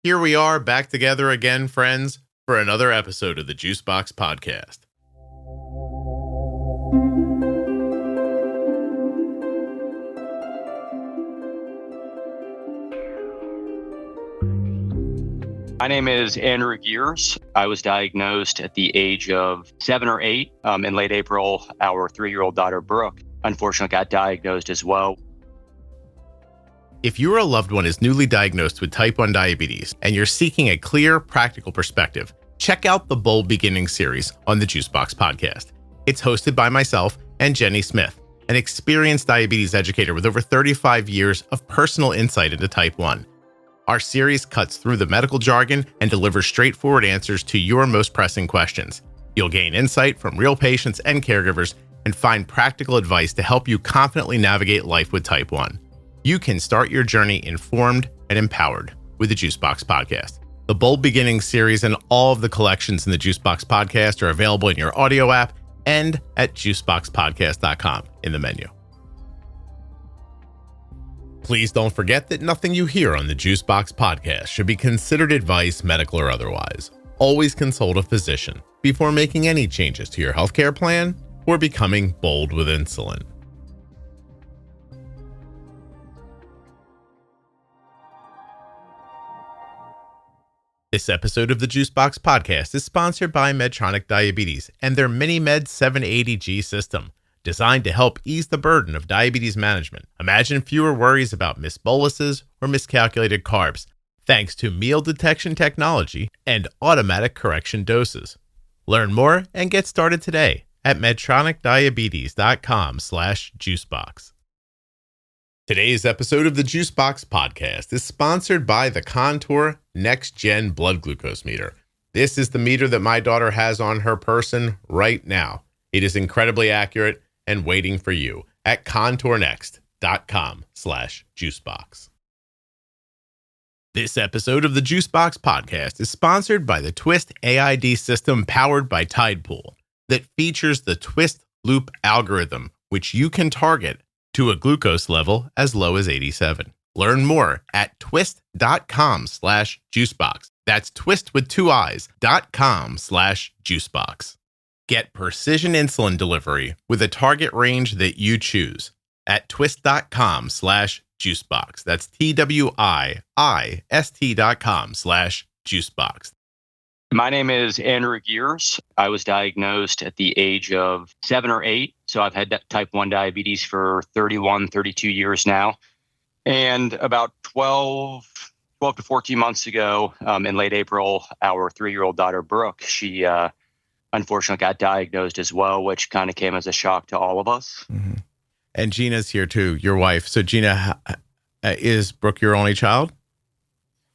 Here we are back together again, friends, for another episode of the Juicebox Podcast. My name is Andrew Gears. I was diagnosed at the age of 7 or 8. In late April, our 3-year-old daughter, Brooke, unfortunately got diagnosed as well. If your loved one is newly diagnosed with type 1 diabetes and you're seeking a clear, practical perspective, check out the Bold Beginnings series on the Juicebox Podcast. It's hosted by myself and Jenny Smith, an experienced diabetes educator with over 35 years of personal insight into type 1. Our series cuts through the medical jargon and delivers straightforward answers to your most pressing questions. You'll gain insight from real patients and caregivers and find practical advice to help you confidently navigate life with type 1. You can start your journey informed and empowered with the Juicebox Podcast. The Bold Beginnings series and all of the collections in the Juicebox Podcast are available in your audio app and at juiceboxpodcast.com in the menu. Please don't forget that nothing you hear on the Juicebox Podcast should be considered advice, medical or otherwise. Always consult a physician before making any changes to your healthcare plan or becoming bold with insulin. This episode of the Juicebox Podcast is sponsored by Medtronic Diabetes and their MiniMed 780G system, designed to help ease the burden of diabetes management. Imagine fewer worries about missed boluses or miscalculated carbs, thanks to meal detection technology and automatic correction doses. Learn more and get started today at medtronicdiabetes.com/juicebox. Today's episode of the Juicebox Podcast is sponsored by the Contour NextGen blood glucose meter. This is the meter that my daughter has on her person right now. It is incredibly accurate and waiting for you at contournext.com/juicebox. This episode of the Juicebox Podcast is sponsored by the twiist AID system powered by Tidepool that features the twiist loop algorithm, which you can target to a glucose level as low as 87. Learn more at twiist.com/juicebox. That's twist with 2 eyes.com/juicebox. Get precision insulin delivery with a target range that you choose at twiist.com/juicebox. That's TWIIST.com/juicebox. My name is Andrew Gears. I was diagnosed at the age of 7 or 8. So I've had type 1 diabetes for 31, 32 years now. And about 12 to 14 months ago, in late April, our 3-year-old daughter, Brooke, she unfortunately got diagnosed as well, which kind of came as a shock to all of us. Mm-hmm. And Gina's here too, your wife. So Gina, is Brooke your only child?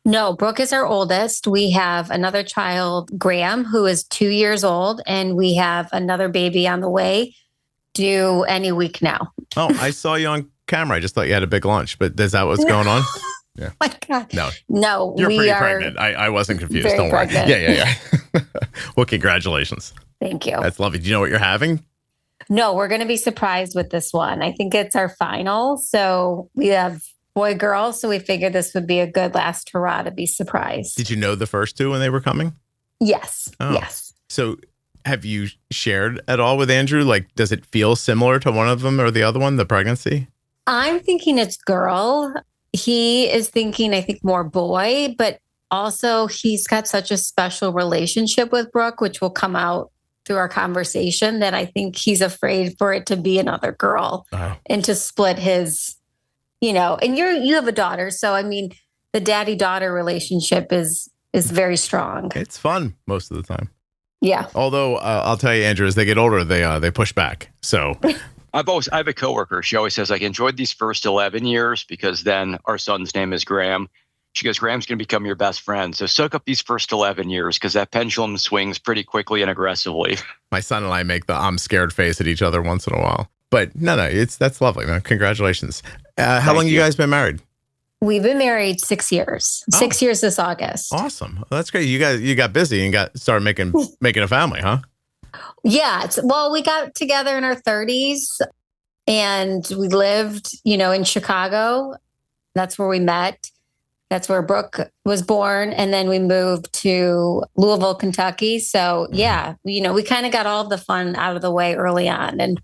No, Brooke is our oldest. We have another child, Graham, who is 2 years old, and we have another baby on the way, due any week now. Oh, I saw you on camera. I just thought you had a big lunch, but is that what's going on? Yeah. My God. No, you're pretty pregnant. I wasn't confused. Don't worry. Pregnant. Yeah. Well, congratulations. Thank you. That's lovely. Do you know what you're having? No, we're going to be surprised with this one. I think it's our final. So we have boy, girl. So we figured this would be a good last hurrah to be surprised. Did you know the first two when they were coming? Yes. Oh. Yes. So have you shared at all with Andrew? Like, does it feel similar to one of them or the other one, the pregnancy? I'm thinking it's girl. He is thinking, I think, more boy, but also he's got such a special relationship with Brooke, which will come out through our conversation, that I think he's afraid for it to be another girl and to split his, and you have a daughter. So, I mean, the daddy-daughter relationship is very strong. It's fun most of the time. Yeah. Although I'll tell you, Andrew, as they get older, they push back. So I have a coworker. She always says, enjoyed these first 11 years because then our son's name is Graham. She goes, Graham's going to become your best friend. So soak up these first 11 years because that pendulum swings pretty quickly and aggressively. My son and I make the I'm scared face at each other once in a while. But no, that's lovely, man. Congratulations. How long you guys been married? We've been married 6 years. 6 years this August. Awesome. Well, that's great. You got busy and started making a family, huh? Yeah. We got together in our 30s and we lived, in Chicago. That's where we met. That's where Brooke was born. And then we moved to Louisville, Kentucky. So yeah, we kind of got all of the fun out of the way early on and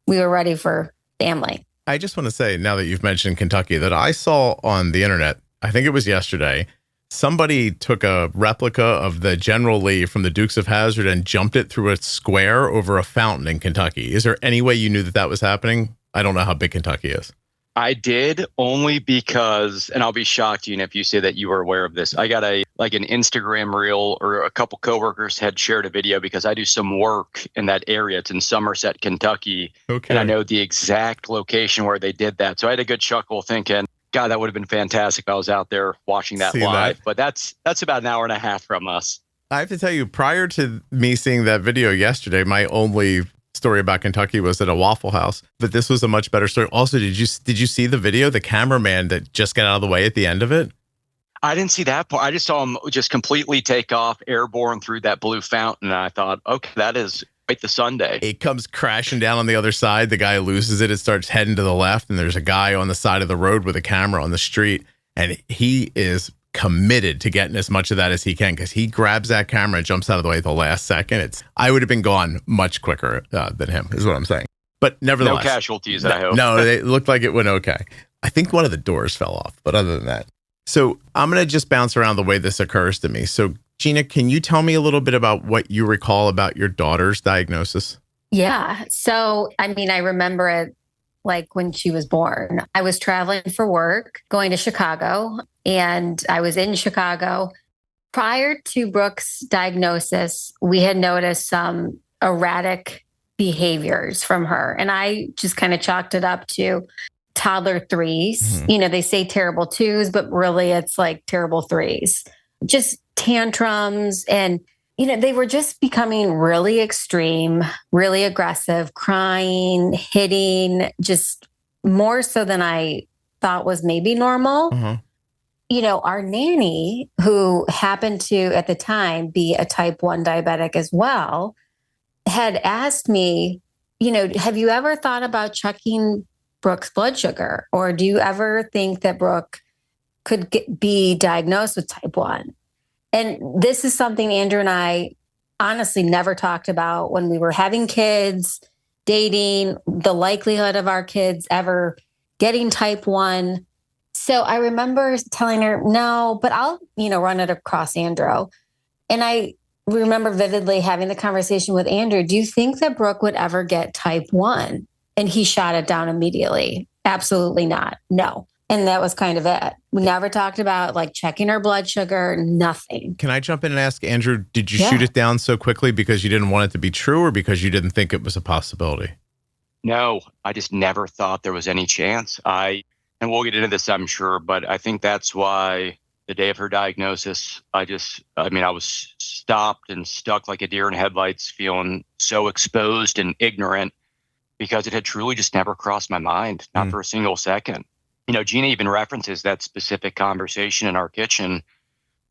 we were ready for family. I just want to say, now that you've mentioned Kentucky, that I saw on the internet, I think it was yesterday, somebody took a replica of the General Lee from the Dukes of Hazzard and jumped it through a square over a fountain in Kentucky. Is there any way you knew that was happening? I don't know how big Kentucky is. I did, only because, and I'll be shocked, Gina, if you say that you were aware of this. I got an Instagram reel, or a couple coworkers had shared a video because I do some work in that area. It's in Somerset, Kentucky. Okay. And I know the exact location where they did that. So I had a good chuckle thinking, God, that would have been fantastic if I was out there watching that live. But that's about an hour and a half from us. I have to tell you, prior to me seeing that video yesterday, my only story about Kentucky was at a Waffle House, but this was a much better story. Also, did you see the video, the cameraman that just got out of the way at the end of it? I didn't see that part. I just saw him just completely take off airborne through that blue fountain. And I thought, okay, that is quite the Sunday. It comes crashing down on the other side. The guy loses it. It starts heading to the left. And there's a guy on the side of the road with a camera on the street. And he is committed to getting as much of that as he can, because he grabs that camera and jumps out of the way at the last second. I would have been gone much quicker than him, is what I'm saying. But nevertheless, no casualties, I hope. No, it looked like it went okay. I think one of the doors fell off, but other than that. So I'm going to just bounce around the way this occurs to me. So Gina, can you tell me a little bit about what you recall about your daughter's diagnosis? Yeah. So, I remember it like when she was born. I was traveling for work, going to Chicago, and I was in Chicago. Prior to Brooke's diagnosis, we had noticed some erratic behaviors from her. And I just kind of chalked it up to toddler threes. Mm-hmm. They say terrible twos, but really it's like terrible threes. Just tantrums. And, they were just becoming really extreme, really aggressive, crying, hitting, just more so than I thought was maybe normal. Mm-hmm. Our nanny, who happened to, at the time, be a type 1 diabetic as well, had asked me, have you ever thought about checking Brooke's blood sugar? Or do you ever think that Brooke could be diagnosed with type 1? And this is something Andrew and I honestly never talked about when we were having kids, dating, the likelihood of our kids ever getting type 1. So I remember telling her, no, but I'll, run it across Andrew. And I remember vividly having the conversation with Andrew. Do you think that Brooke would ever get type 1? And he shot it down immediately. Absolutely not. No. And that was kind of it. We never talked about checking her blood sugar, nothing. Can I jump in and ask, Andrew, did you shoot it down so quickly because you didn't want it to be true, or because you didn't think it was a possibility? No, I just never thought there was any chance. And we'll get into this, I'm sure, but I think that's why the day of her diagnosis, I was stopped and stuck like a deer in headlights, feeling so exposed and ignorant, because it had truly just never crossed my mind, not for a single second. Gina even references that specific conversation in our kitchen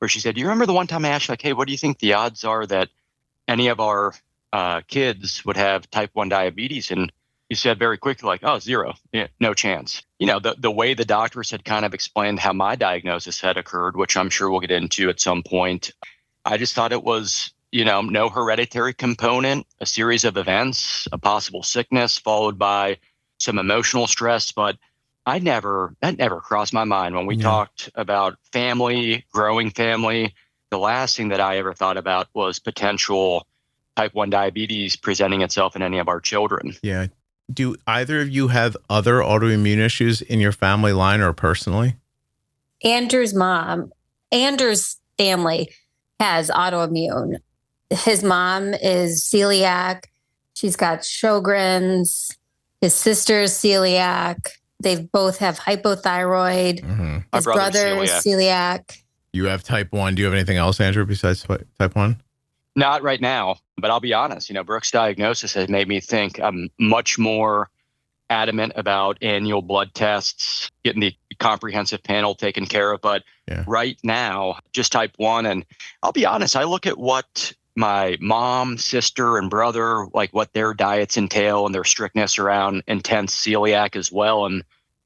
where she said, do you remember the one time I asked you, hey, what do you think the odds are that any of our kids would have type 1 diabetes? And you said very quickly, zero, no chance. The way the doctors had kind of explained how my diagnosis had occurred, which I'm sure we'll get into at some point, I just thought it was, no hereditary component, a series of events, a possible sickness followed by some emotional stress. But that never crossed my mind. When we talked about family, growing family, the last thing that I ever thought about was potential type 1 diabetes presenting itself in any of our children. Yeah. Do either of you have other autoimmune issues in your family line or personally? Andrew's family has autoimmune. His mom is celiac. She's got Sjogren's. His sister's celiac. They both have hypothyroid. Mm-hmm. His brother is celiac. You have type 1. Do you have anything else, Andrew, besides type 1? Not right now, but I'll be honest. Brooke's diagnosis has made me think I'm much more adamant about annual blood tests, getting the comprehensive panel taken care of. But right now, just type 1. And I'll be honest, I look at what my mom, sister, and brother, what their diets entail and their strictness around intense celiac as well. And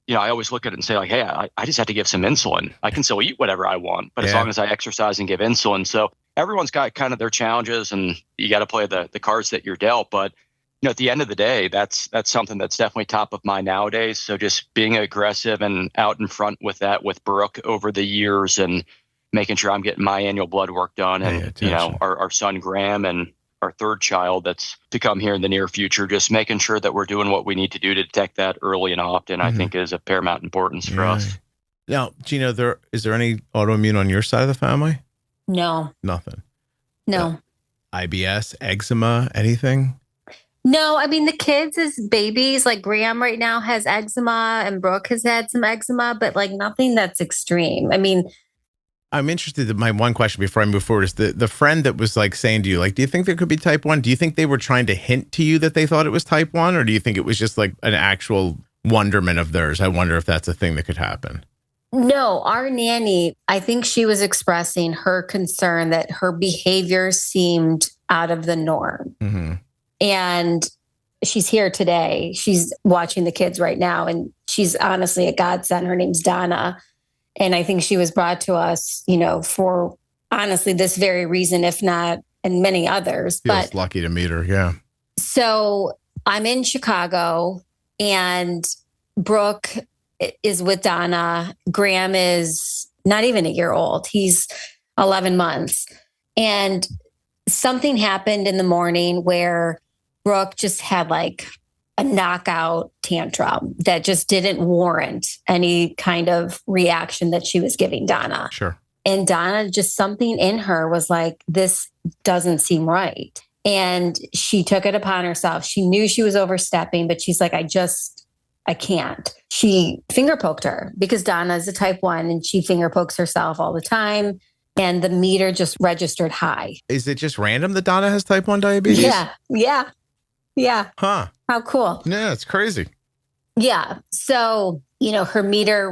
I always look at it and say like, hey, I just have to give some insulin. I can still eat whatever I want, but as long as I exercise and give insulin. So everyone's got kind of their challenges, and you got to play the cards that you're dealt. But at the end of the day, that's something that's definitely top of mind nowadays. So just being aggressive and out in front with that with Brooke over the years, and making sure I'm getting my annual blood work done, and our son Graham and our third child that's to come here in the near future, just making sure that we're doing what we need to do to detect that early and often, I think is of paramount importance for us. Now, Gina, is there any autoimmune on your side of the family? No. Nothing? No. IBS, eczema, anything? No, I mean, the kids as babies, like Graham right now has eczema and Brooke has had some eczema, but like nothing that's extreme. I mean, I'm interested. My one question before I move forward is the friend that was like saying to you, like, do you think there could be type 1? Do you think they were trying to hint to you that they thought it was type 1? Or do you think it was just like an actual wonderment of theirs? I wonder if that's a thing that could happen. No, our nanny, I think she was expressing her concern that her behavior seemed out of the norm. Mm-hmm. And she's here today. She's watching the kids right now. And she's honestly a godsend. Her name's Donna. And I think she was brought to us, for honestly this very reason, if not, and many others. Feels lucky to meet her. Yeah. So I'm in Chicago, and Brooke is with Donna. Graham is not even a year old. He's 11 months. And something happened in the morning where Brooke just had like a knockout tantrum that just didn't warrant any kind of reaction that she was giving Donna. Sure. And Donna, just something in her was like, this doesn't seem right. And she took it upon herself. She knew she was overstepping, but she's like, I can't. She finger poked her because Donna is a type 1 and she finger pokes herself all the time. And the meter just registered high. Is it just random that Donna has type 1 diabetes? Yeah. Huh. How cool. Yeah, it's crazy. Yeah. So, her meter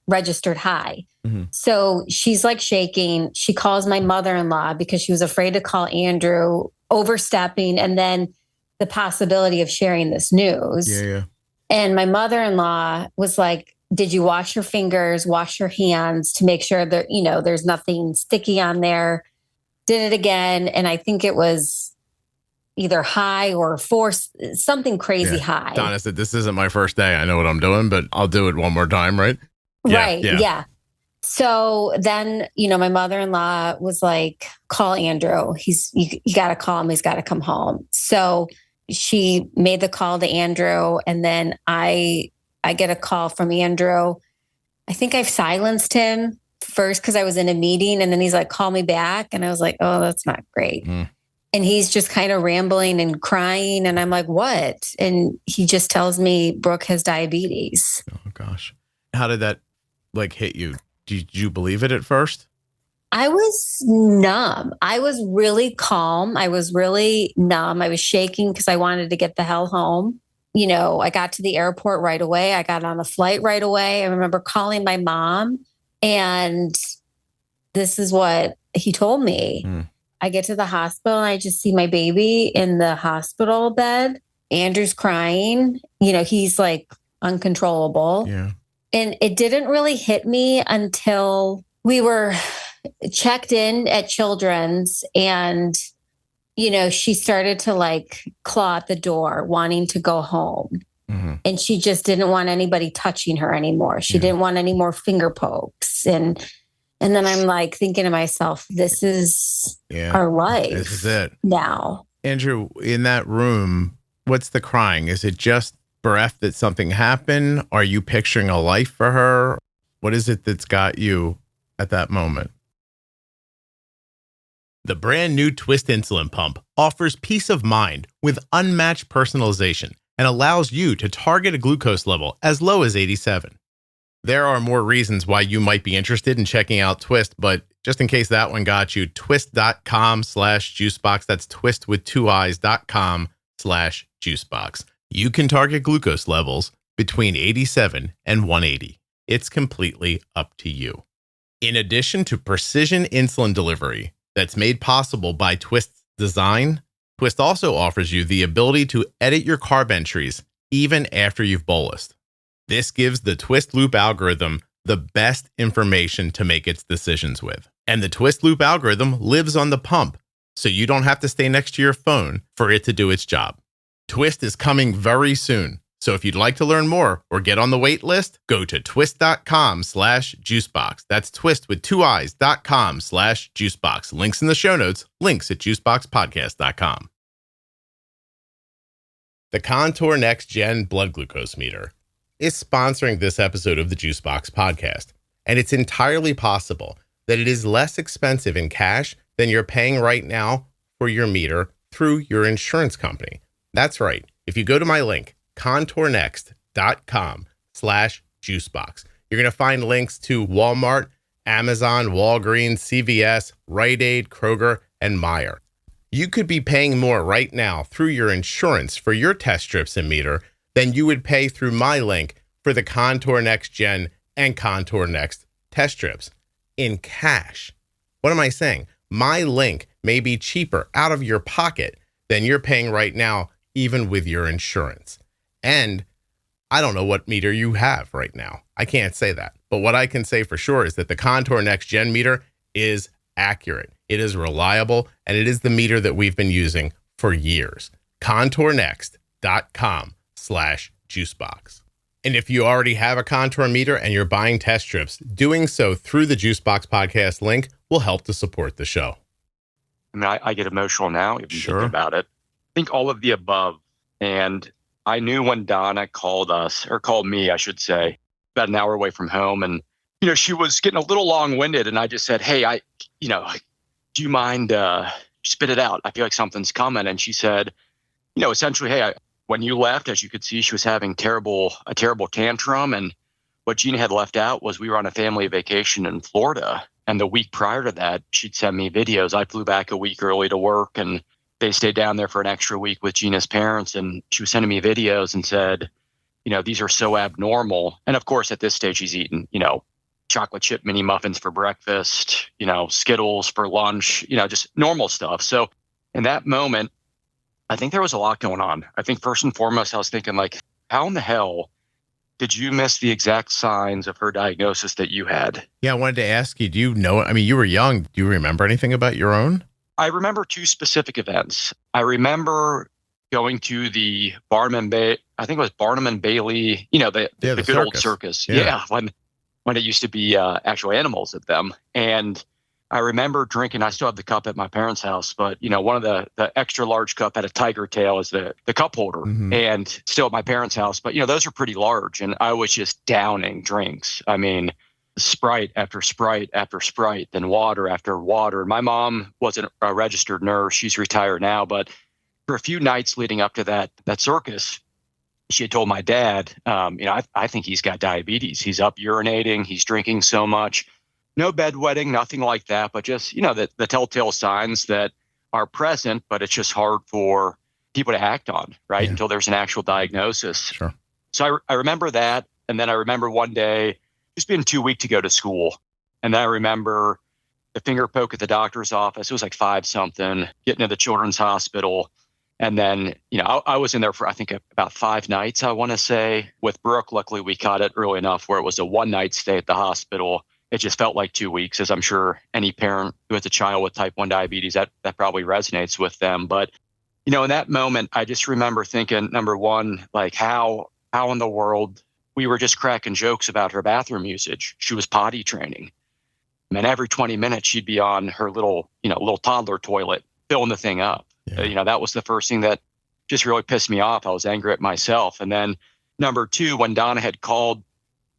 registered high. Mm-hmm. So she's like shaking. She calls my mother-in-law because she was afraid to call Andrew, overstepping, and then the possibility of sharing this news. Yeah. And my mother-in-law was like, did you wash your fingers, wash your hands to make sure that, there's nothing sticky on there? Did it again. And I think it was either high or something crazy high. Donna said, this isn't my first day. I know what I'm doing, but I'll do it one more time, right? Right. Yeah. So then, my mother-in-law was like, call Andrew. You got to call him. He's got to come home. So she made the call to Andrew. And then I get a call from Andrew. I think I've silenced him first because I was in a meeting. And then he's like, call me back. And I was like, oh, that's not great. Mm. And he's just kind of rambling and crying. And I'm like, what? And he just tells me Brooke has diabetes. Oh, gosh. How did that hit you? Did you believe it at first? I was numb. I was really calm. I was really numb. I was shaking because I wanted to get the hell home. I got to the airport right away. I got on a flight right away. I remember calling my mom, and this is what he told me. Mm. I get to the hospital and I just see my baby in the hospital bed. Andrew's crying. He's like uncontrollable. Yeah. And it didn't really hit me until we were checked in at Children's, and, she started to claw at the door wanting to go home. Mm-hmm. And she just didn't want anybody touching her anymore. She didn't want any more finger pokes. And then I'm thinking to myself, this is our life. This is it now. Andrew, in that room, what's the crying? Is it just bereft that something happened? Are you picturing a life for her? What is it that's got you at that moment? The brand new twiist insulin pump offers peace of mind with unmatched personalization and allows you to target a glucose level as low as 87. There are more reasons why you might be interested in checking out Twiist, but just in case that one got you, twiist.com/juicebox. That's twist with 2 eyes.com/juicebox. You can target glucose levels between 87 and 180. It's completely up to you. In addition to precision insulin delivery that's made possible by Twiist's design, Twiist also offers you the ability to edit your carb entries even after you've bolused. This gives the Twist Loop algorithm the best information to make its decisions with. And the Twist Loop algorithm lives on the pump, so you don't have to stay next to your phone for it to do its job. Twist is coming very soon. So if you'd like to learn more or get on the wait list, go to twist.com/juicebox. That's twist with 2 eyes.com/juicebox. Links in the show notes, links at juiceboxpodcast.com. The Contour NextGen blood glucose meter is sponsoring this episode of the Juicebox Podcast. And it's entirely possible that it is less expensive in cash than you're paying right now for your meter through your insurance company. That's right. If you go to my link, contournext.com/juicebox, you're going to find links to Walmart, Amazon, Walgreens, CVS, Rite Aid, Kroger, and Meijer. You could be paying more right now through your insurance for your test strips and meter than you would pay through my link for the Contour NextGen and Contour Next test strips in cash. What am I saying? My link may be cheaper out of your pocket than you're paying right now, even with your insurance. And I don't know what meter you have right now. I can't say that. But what I can say for sure is that the Contour NextGen meter is accurate. It is reliable, and it is the meter that we've been using for years. contournext.com/juicebox. And if you already have a Contour meter and you're buying test strips, doing so through the Juicebox Podcast link will help to support the show. I mean, I get emotional now even Sure. thinking about it. I think all of the above. And I knew when Donna called me, I should say, about an hour away from home. And, she was getting a little long-winded. And I just said, hey, do you mind spit it out? I feel like something's coming. And she said, essentially, hey, when you left, as you could see, she was having a terrible tantrum. And what Gina had left out was we were on a family vacation in Florida. And the week prior to that, she'd send me videos. I flew back a week early to work, and they stayed down there for an extra week with Gina's parents. And she was sending me videos and said, these are so abnormal. And of course, at this stage, she's eating, chocolate chip mini muffins for breakfast, Skittles for lunch, just normal stuff. So in that moment, I think there was a lot going on. I think first and foremost, I was thinking like, how in the hell did you miss the exact signs of her diagnosis that you had? Yeah, I wanted to ask you, do you know, I mean, you were young. Do you remember anything about your own? I remember two specific events. I remember going to the Barnum and Bailey, the good circus. Old circus. Yeah, when it used to be actual animals at them. And I remember drinking, I still have the cup at my parents' house, but one of the extra large cup had a tiger tail as the cup holder, and still at my parents' house. But those are pretty large, and I was just downing drinks. I mean, Sprite after Sprite after Sprite, then water after water. My mom wasn't a registered nurse; she's retired now. But for a few nights leading up to that circus, she had told my dad, I think he's got diabetes. He's up urinating. He's drinking so much. No bedwetting, nothing like that, but just, the telltale signs that are present, but it's just hard for people to act on, right? Yeah. Until there's an actual diagnosis. Sure. So I remember that. And then I remember one day just being too weak to go to school. And then I remember the finger poke at the doctor's office. It was like 5-something, getting to the children's hospital. And then, I was in there for, I think, about 5 nights, I want to say. With Brooke, luckily, we caught it early enough where it was a 1-night stay at the hospital. It just felt like 2 weeks, as I'm sure any parent who has a child with type 1 diabetes, that probably resonates with them. But, in that moment, I just remember thinking, number one, like how in the world we were just cracking jokes about her bathroom usage. She was potty training. And every 20 minutes, she'd be on her little toddler toilet, filling the thing up. Yeah. That was the first thing that just really pissed me off. I was angry at myself. And then number two, when Donna had called,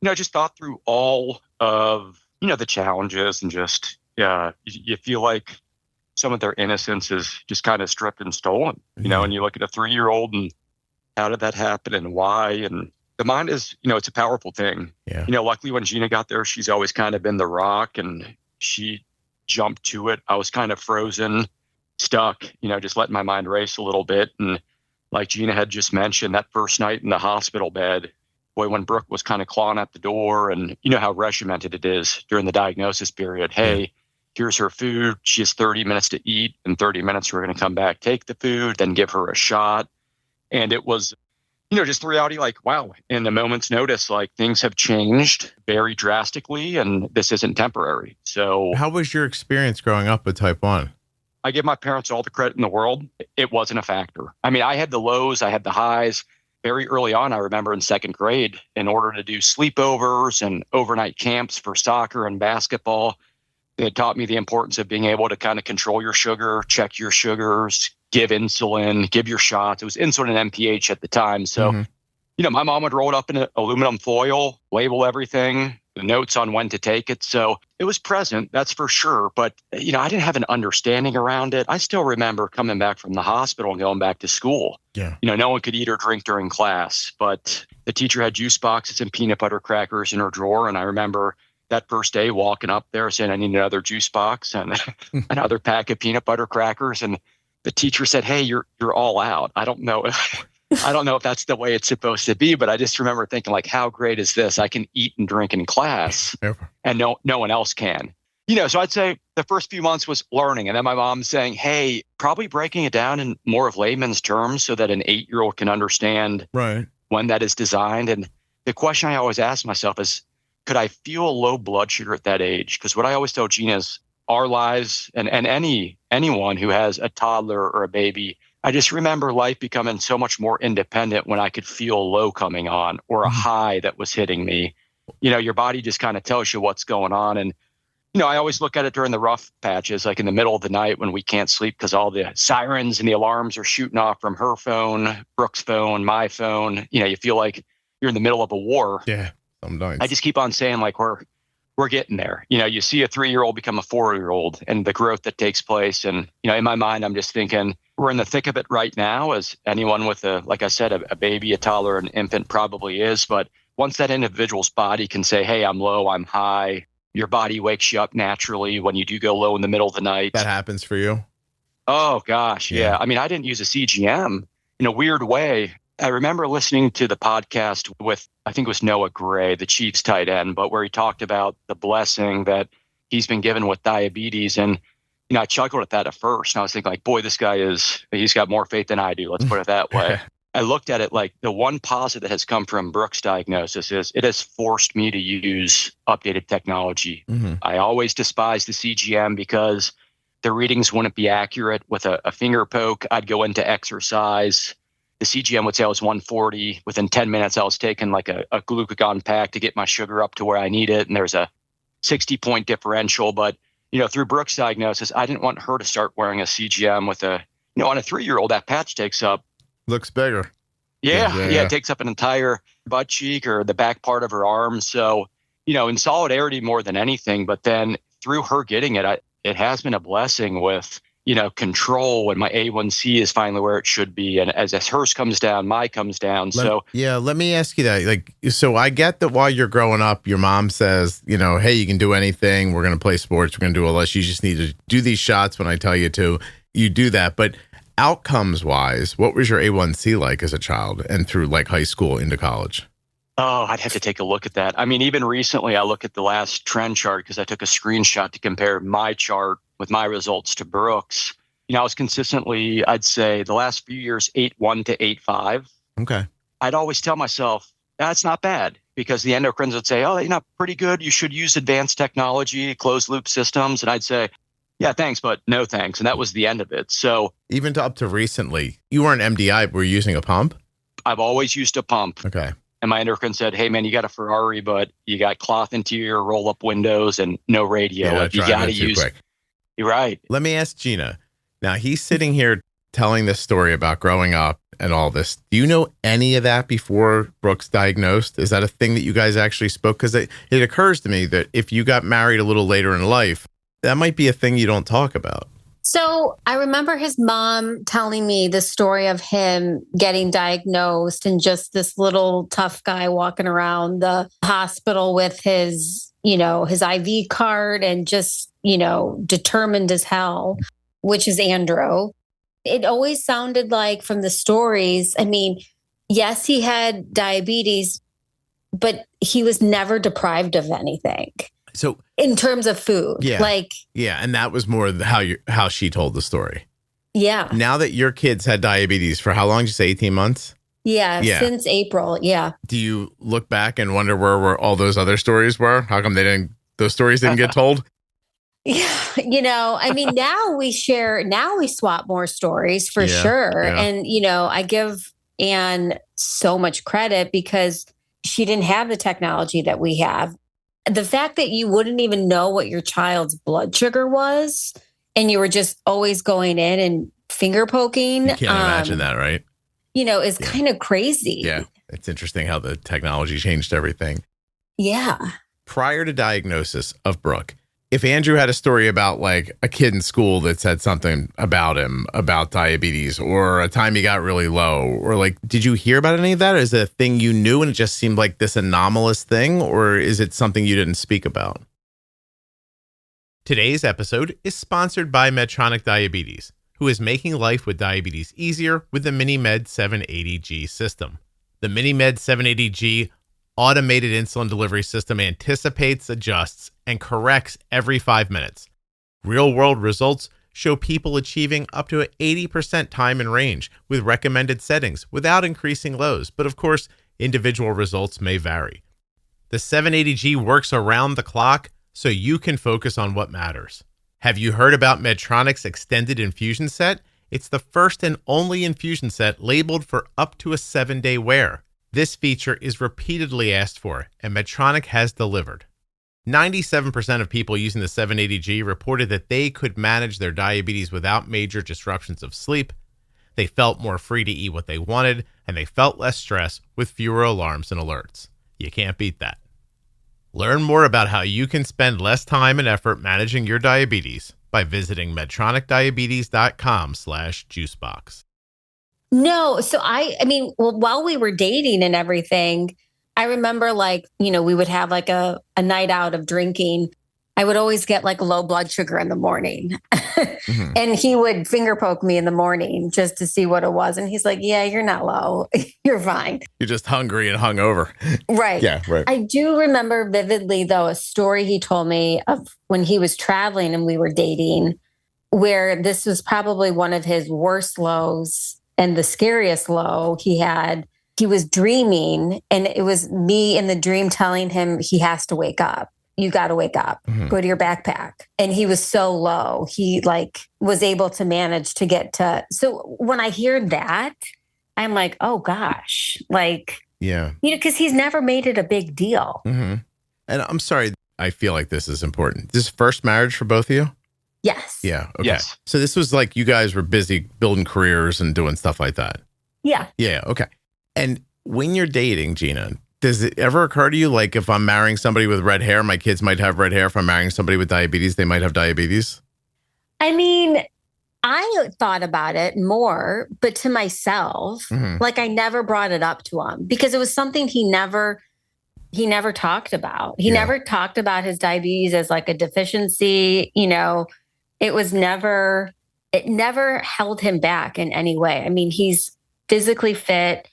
just thought through all of, the challenges, and just, you feel like some of their innocence is just kind of stripped and stolen, and you look at a 3-year-old and how did that happen and why? And the mind is, it's a powerful thing. Yeah. Luckily when Gina got there, she's always kind of been the rock, and she jumped to it. I was kind of frozen, stuck, just letting my mind race a little bit. And like Gina had just mentioned, that first night in the hospital bed, boy, when Brooke was kind of clawing at the door, and how regimented it is during the diagnosis period. Hey, here's her food. She has 30 minutes to eat. In 30 minutes, we're going to come back, take the food, then give her a shot. And it was just the reality, like, wow, in a moment's notice, like things have changed very drastically and this isn't temporary. So how was your experience growing up with type 1? I give my parents all the credit in the world. It wasn't a factor. I mean, I had the lows, I had the highs. Very early on, I remember in second grade, in order to do sleepovers and overnight camps for soccer and basketball, they had taught me the importance of being able to kind of control your sugar, check your sugars, give insulin, give your shots. It was insulin and MPH at the time. So, my mom would roll it up in aluminum foil, label everything, the notes on when to take it. So it was present, that's for sure. But, I didn't have an understanding around it. I still remember coming back from the hospital and going back to school. Yeah. No one could eat or drink during class, but the teacher had juice boxes and peanut butter crackers in her drawer. And I remember that first day walking up there saying, I need another juice box and another pack of peanut butter crackers. And the teacher said, hey, you're all out. I don't know if that's the way it's supposed to be, but I just remember thinking, like, how great is this? I can eat and drink in class and no one else can. So I'd say the first few months was learning. And then my mom saying, hey, probably breaking it down in more of layman's terms so that an 8-year-old can understand when that is designed. And the question I always ask myself is, could I feel low blood sugar at that age? Because what I always tell Gina is our lives and anyone who has a toddler or a baby, I just remember life becoming so much more independent when I could feel low coming on or a high that was hitting me. Your body just kind of tells you what's going on. And, I always look at it during the rough patches, like in the middle of the night when we can't sleep because all the sirens and the alarms are shooting off from her phone, Brooke's phone, my phone. You feel like you're in the middle of a war. Yeah, sometimes. I just keep on saying, like, we're getting there. You see a 3-year-old become a 4-year-old and the growth that takes place. And, in my mind, I'm just thinking we're in the thick of it right now, as anyone with like I said, a baby, a toddler, an infant probably is. But once that individual's body can say, hey, I'm low, I'm high, your body wakes you up naturally when you do go low in the middle of the night. That happens for you? Oh, gosh. Yeah. I mean, I didn't use a CGM in a weird way. I remember listening to the podcast with, I think it was Noah Gray, the Chiefs tight end, but where he talked about the blessing that he's been given with diabetes. And, I chuckled at that at first. And I was thinking, like, boy, this guy he's got more faith than I do. Let's put it that way. I looked at it like the one positive that has come from Brooke's diagnosis is it has forced me to use updated technology. I always despised the CGM because the readings wouldn't be accurate. With a finger poke, I'd go into exercise. The CGM would say I was 140. Within 10 minutes, I was taking like a glucagon pack to get my sugar up to where I need it. And there's a 60-point differential. But, through Brooke's diagnosis, I didn't want her to start wearing a CGM with on a 3-year-old, that patch takes up. Looks bigger. Yeah. It takes up an entire butt cheek or the back part of her arm. So, in solidarity more than anything. But then through her getting it, it has been a blessing with, control when my A1C is finally where it should be. And as hers comes down, mine comes down. Let me ask you that. Like, so I get that while you're growing up, your mom says, hey, you can do anything. We're going to play sports. We're going to do all this. You just need to do these shots when I tell you to. You do that. But outcomes wise, what was your A1C like as a child and through like high school into college? Oh, I'd have to take a look at that. I mean, even recently, I look at the last trend chart because I took a screenshot to compare my chart with my results to Brooke's. I was consistently, I'd say the last few years, 8.1 to 8.5. Okay. I'd always tell myself, that's not bad, because the endocrines would say, oh, you're not pretty good. You should use advanced technology, closed loop systems. And I'd say, yeah, thanks, but no thanks. And that was the end of it. So even up to recently, you weren't MDI, were you using a pump? I've always used a pump. Okay. And my endocrine said, hey, man, you got a Ferrari, but you got cloth interior, roll up windows, and no radio. Yeah, like, you got to use. Quick. You're right. Let me ask Gina. Now, he's sitting here telling this story about growing up and all this. Do you know any of that before Brooke's diagnosed? Is that a thing that you guys actually spoke? Because it occurs to me that if you got married a little later in life, that might be a thing you don't talk about. So I remember his mom telling me the story of him getting diagnosed and just this little tough guy walking around the hospital with his IV card and just, determined as hell, which is andro. It always sounded like from the stories, I mean, yes, he had diabetes, but he was never deprived of anything. So in terms of food, and that was more how she told the story. Yeah. Now that your kids had diabetes for how long did you say, 18 months? Yeah, since April. Yeah. Do you look back and wonder where all those other stories were? How come those stories didn't get told? Yeah. I mean, now we swap more stories for sure. Yeah. And, I give Anne so much credit because she didn't have the technology that we have. The fact that you wouldn't even know what your child's blood sugar was, and you were just always going in and finger poking. You can't imagine that, right? Is kind of crazy. Yeah. It's interesting how the technology changed everything. Yeah. Prior to diagnosis of Brooke, if Andrew had a story about like a kid in school that said something about him, about diabetes, or a time he got really low, or like, did you hear about any of that? Is it a thing you knew and it just seemed like this anomalous thing, or is it something you didn't speak about? Today's episode is sponsored by Medtronic Diabetes, who is making life with diabetes easier with the MiniMed 780G system. The MiniMed 780G automated insulin delivery system anticipates, adjusts, and corrects every 5 minutes. Real-world results show people achieving up to 80% time in range with recommended settings without increasing lows, but of course, individual results may vary. The 780G works around the clock so you can focus on what matters. Have you heard about Medtronic's extended infusion set? It's the first and only infusion set labeled for up to a 7-day wear. This feature is repeatedly asked for, and Medtronic has delivered. 97% of people using the 780G reported that they could manage their diabetes without major disruptions of sleep. They felt more free to eat what they wanted, and they felt less stress with fewer alarms and alerts. You can't beat that. Learn more about how you can spend less time and effort managing your diabetes by visiting medtronicdiabetes.com/juicebox. No. So while we were dating and everything, I remember we would have like a night out of drinking. I would always get like low blood sugar in the morning. Mm-hmm. And he would finger poke me in the morning just to see what it was. And he's like, yeah, you're not low. You're fine. You're just hungry and hungover. Right. Yeah, right. I do remember vividly, though, a story he told me of when he was traveling and we were dating, where this was probably one of his worst lows and the scariest low he had. He was dreaming, and it was me in the dream telling him he has to wake up. You got to wake up, go to your backpack. And he was so low. He was able to manage to get to. So when I hear that, I'm like, oh gosh, because he's never made it a big deal. Mm-hmm. And I'm sorry, I feel like this is important. This is first marriage for both of you? Yes. Yeah. Okay. Yes. So this was like you guys were busy building careers and doing stuff like that. Yeah. Yeah. Okay. And when you're dating, Gina, does it ever occur to you, like, if I'm marrying somebody with red hair, my kids might have red hair. If I'm marrying somebody with diabetes, they might have diabetes? I mean, I thought about it more, but to myself, I never brought it up to him because it was something he never talked about. He never talked about his diabetes as like a deficiency. It never held him back in any way. I mean, he's physically fit.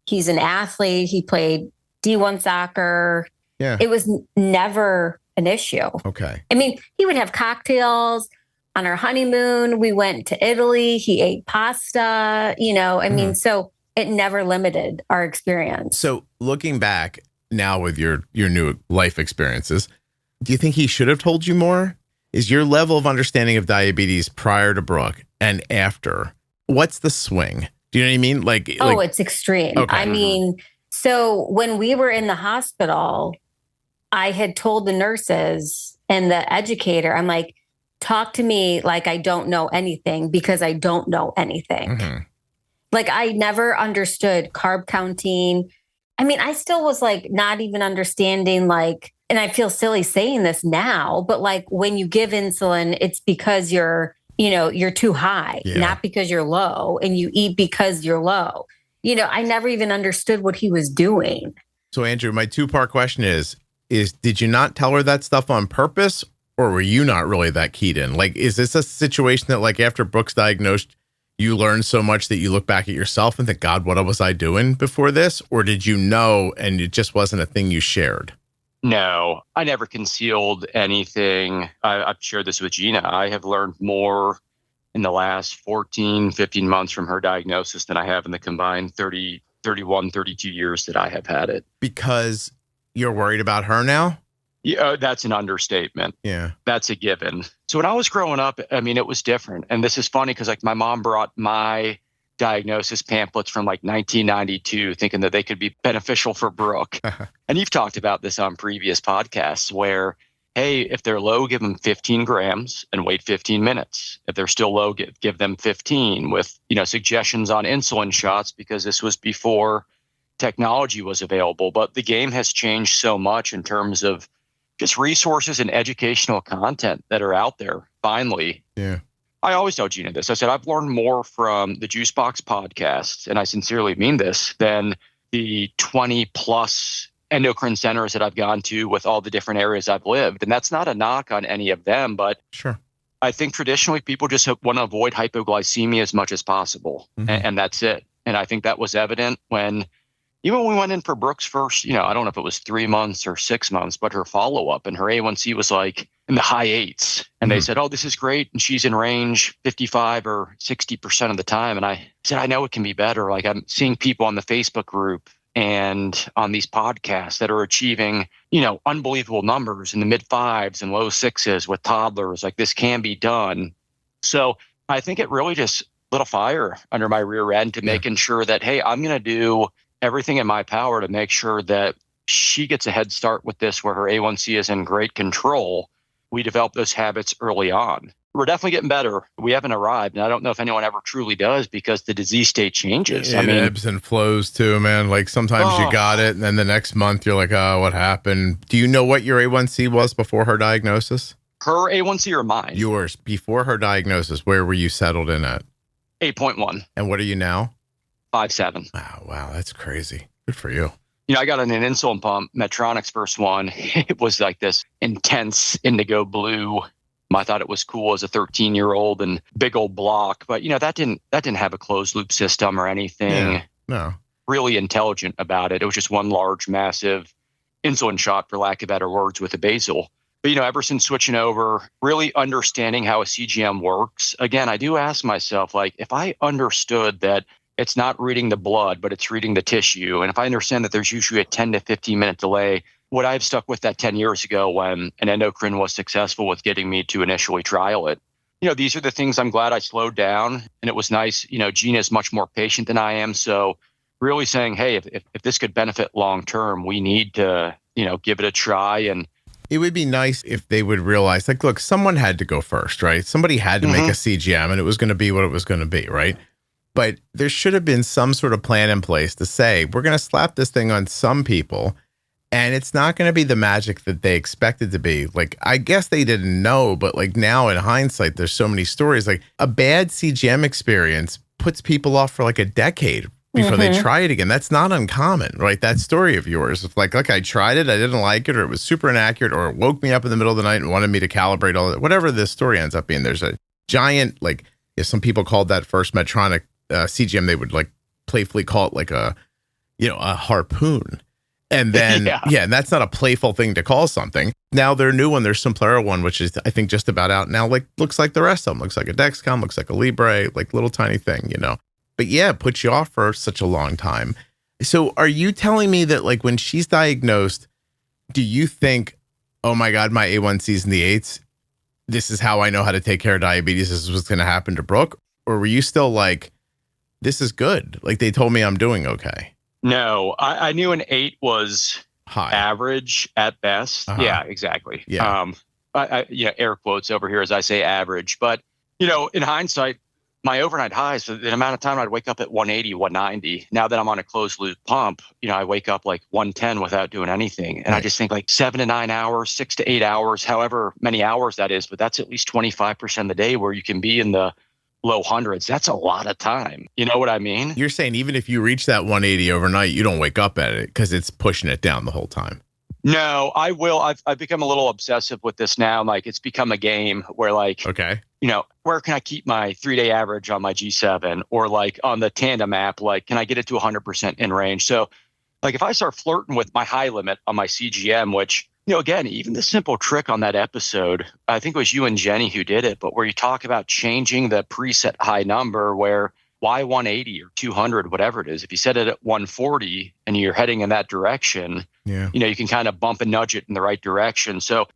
He's an athlete. He played D1 soccer. Yeah. It was never an issue. Okay. I mean, he would have cocktails on our honeymoon. We went to Italy. He ate pasta, mean, so it never limited our experience. So looking back now with your new life experiences, do you think he should have told you more? Is your level of understanding of diabetes prior to Brooke and after, what's the swing? Do you know what I mean? It's extreme. Okay. I mean, so when we were in the hospital, I had told the nurses and the educator, I'm like, talk to me like I don't know anything because I don't know anything. Mm-hmm. I never understood carb counting. I mean, I still was not even understanding and I feel silly saying this now, but when you give insulin, it's because you're too high, not because you're low, and you eat because you're low. I never even understood what he was doing. So Andrew, my 2-part question is did you not tell her that stuff on purpose, or were you not really that keyed in? Is this a situation that after Brooke's diagnosed, you learned so much that you look back at yourself and think, God, what was I doing before this? Or did you know and it just wasn't a thing you shared? No, I never concealed anything. I've shared this with Gina. I have learned more in the last 14, 15 months from her diagnosis than I have in the combined 30 31, 32 years that I have had it. Because you're worried about her now? Yeah, that's an understatement. Yeah. That's a given. So when I was growing up, I mean, it was different. And this is funny because like my mom brought my diagnosis pamphlets from like 1992, thinking that they could be beneficial for Brooke. And you've talked about this on previous podcasts where, hey, if they're low, give them 15 grams and wait 15 minutes. If they're still low, give them 15 with, suggestions on insulin shots, because this was before technology was available. But the game has changed so much in terms of just resources and educational content that are out there. Finally. Yeah. I always tell Gina this. I said, I've learned more from the Juicebox podcast, and I sincerely mean this, than the 20 plus endocrine centers that I've gone to with all the different areas I've lived. And that's not a knock on any of them, but sure, I think traditionally people just want to avoid hypoglycemia as much as possible. Mm-hmm. And that's it. And I think that was evident even when we went in for Brooke's first, I don't know if it was 3 months or 6 months, but her follow-up and her A1C was like in the high 8s. And they said, oh, this is great. And she's in range 55 or 60% of the time. And I said, I know it can be better. Like I'm seeing people on the Facebook group and on these podcasts that are achieving, unbelievable numbers in the mid 5s and low 6s with toddlers. Like this can be done. So I think it really just lit a fire under my rear end to making sure that, hey, I'm going to do everything in my power to make sure that she gets a head start with this where her A1C is in great control. We develop those habits early on. We're definitely getting better. We haven't arrived. And I don't know if anyone ever truly does because the disease state changes. It ebbs and flows too, man. Like sometimes you got it and then the next month you're like, oh, what happened? Do you know what your A1C was before her diagnosis? Her A1C or mine? Yours. Before her diagnosis, where were you settled in at? 8.1. And what are you now? 5.7. Wow. That's crazy. Good for you. I got an insulin pump, Medtronic's first one. It was like this intense indigo blue. I thought it was cool as a 13-year-old and big old block. But, that didn't have a closed loop system or anything. Yeah, no. Really intelligent about it. It was just one large, massive insulin shot, for lack of better words, with a basal. But, ever since switching over, really understanding how a CGM works, again, I do ask myself, like, if I understood that it's not reading the blood, but it's reading the tissue. And if I understand that there's usually a 10 to 15 minute delay, would I have stuck with that 10 years ago when an endocrine was successful with getting me to initially trial it? These are the things I'm glad I slowed down. And it was nice. Gina is much more patient than I am. So really saying, hey, if this could benefit long term, we need to, give it a try. And it would be nice if they would realize, like, look, someone had to go first, right? Somebody had to make a CGM and it was going to be what it was going to be, right? But there should have been some sort of plan in place to say, we're going to slap this thing on some people and it's not going to be the magic that they expected to be. Like, I guess they didn't know, but like now in hindsight, there's so many stories. Like a bad CGM experience puts people off for like a decade before they try it again. That's not uncommon, right? That story of yours, if like I tried it, I didn't like it, or it was super inaccurate, or it woke me up in the middle of the night and wanted me to calibrate all that, whatever this story ends up being. There's a giant, like, if some people called that first Medtronic CGM, they would like playfully call it like a harpoon. And then, and that's not a playful thing to call something. Now their new one, their Simplera one, which is, I think, just about out now, like looks like the rest of them. Looks like a Dexcom, looks like a Libre, like little tiny thing, But yeah, it puts you off for such a long time. So are you telling me that like when she's diagnosed, do you think, oh my God, my A1C's in the 8s? This is how I know how to take care of diabetes. This is what's going to happen to Brooke? Or were you still like, this is good? Like they told me I'm doing okay. No, I knew an 8 was high, average at best. Yeah, exactly. Yeah. Air quotes over here as I say average. But, in hindsight, my overnight highs, the amount of time I'd wake up at 180, 190. Now that I'm on a closed loop pump, I wake up like 110 without doing anything. And I just think like 7 to 9 hours, 6 to 8 hours, however many hours that is. But that's at least 25% of the day where you can be in the low hundreds. That's a lot of time. You know what I mean? You're saying even if you reach that 180 overnight, you don't wake up at it because it's pushing it down the whole time. No, I will. I've become a little obsessive with this now. Like it's become a game where like, okay, where can I keep my 3-day average on my G7 or like on the Tandem app? Like, can I get it to 100% in range? So like if I start flirting with my high limit on my CGM, which, again, even the simple trick on that episode, I think it was you and Jenny who did it, but where you talk about changing the preset high number where why 180 or 200, whatever it is? If you set it at 140 and you're heading in that direction, you can kind of bump and nudge it in the right direction. So,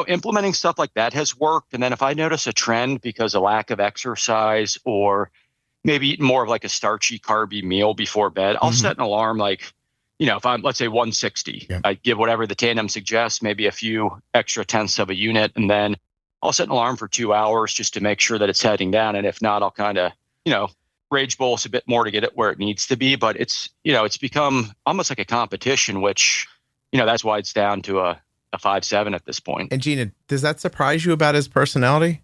implementing stuff like that has worked. And then if I notice a trend because of lack of exercise or maybe eating more of like a starchy, carby meal before bed, I'll set an alarm like, if I'm, let's say 160, I give whatever the Tandem suggests, maybe a few extra tenths of a unit. And then I'll set an alarm for 2 hours just to make sure that it's heading down. And if not, I'll kind of, rage bolus a bit more to get it where it needs to be. But it's, it's become almost like a competition, which, that's why it's down to a 5.7 at this point. And Gina, does that surprise you about his personality?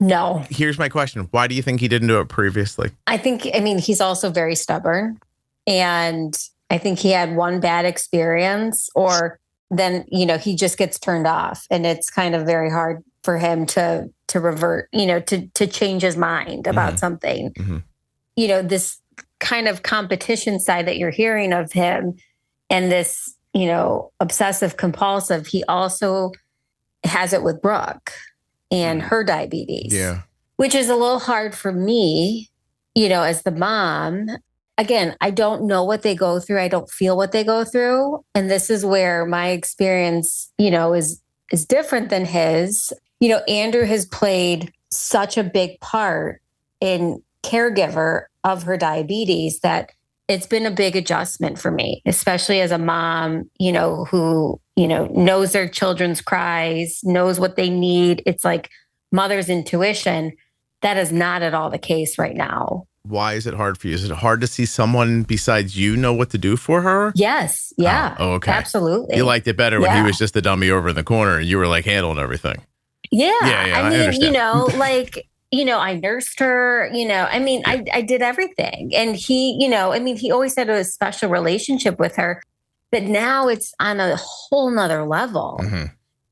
No. Here's my question. Why do you think he didn't do it previously? He's also very stubborn. And I think he had one bad experience or then, he just gets turned off. And it's kind of very hard for him to revert, to change his mind about something. This kind of competition side that you're hearing of him and this, obsessive compulsive, he also has it with Brooke and her diabetes, which is a little hard for me, as the mom. Again, I don't know what they go through. I don't feel what they go through. And this is where my experience, is different than his. Andrew has played such a big part in caregiver of her diabetes that it's been a big adjustment for me, especially as a mom, who, knows their children's cries, knows what they need. It's like mother's intuition. That is not at all the case right now. Why is it hard for you? Is it hard to see someone besides you know what to do for her? Yes. Yeah. Oh, okay. Absolutely. You liked it better when he was just the dummy over in the corner and you were like handling everything. Yeah. I understand. I nursed her, I did everything. And he, he always had a special relationship with her, but now it's on a whole nother level.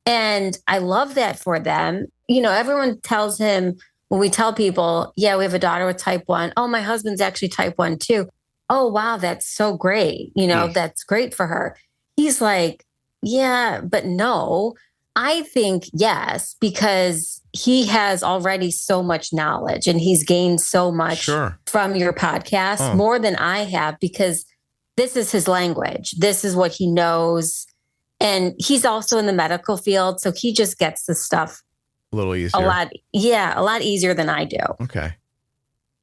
And I love that for them. Everyone tells him when we tell people, we have a daughter with type 1. Oh, my husband's actually type 1 too. Oh, wow. That's so great. That's great for her. He's like, yeah, but no. I think yes, because he has already so much knowledge and he's gained so much from your podcast, more than I have, because this is his language. This is what he knows. And he's also in the medical field. So he just gets the stuff a little easier. A lot easier than I do. Okay.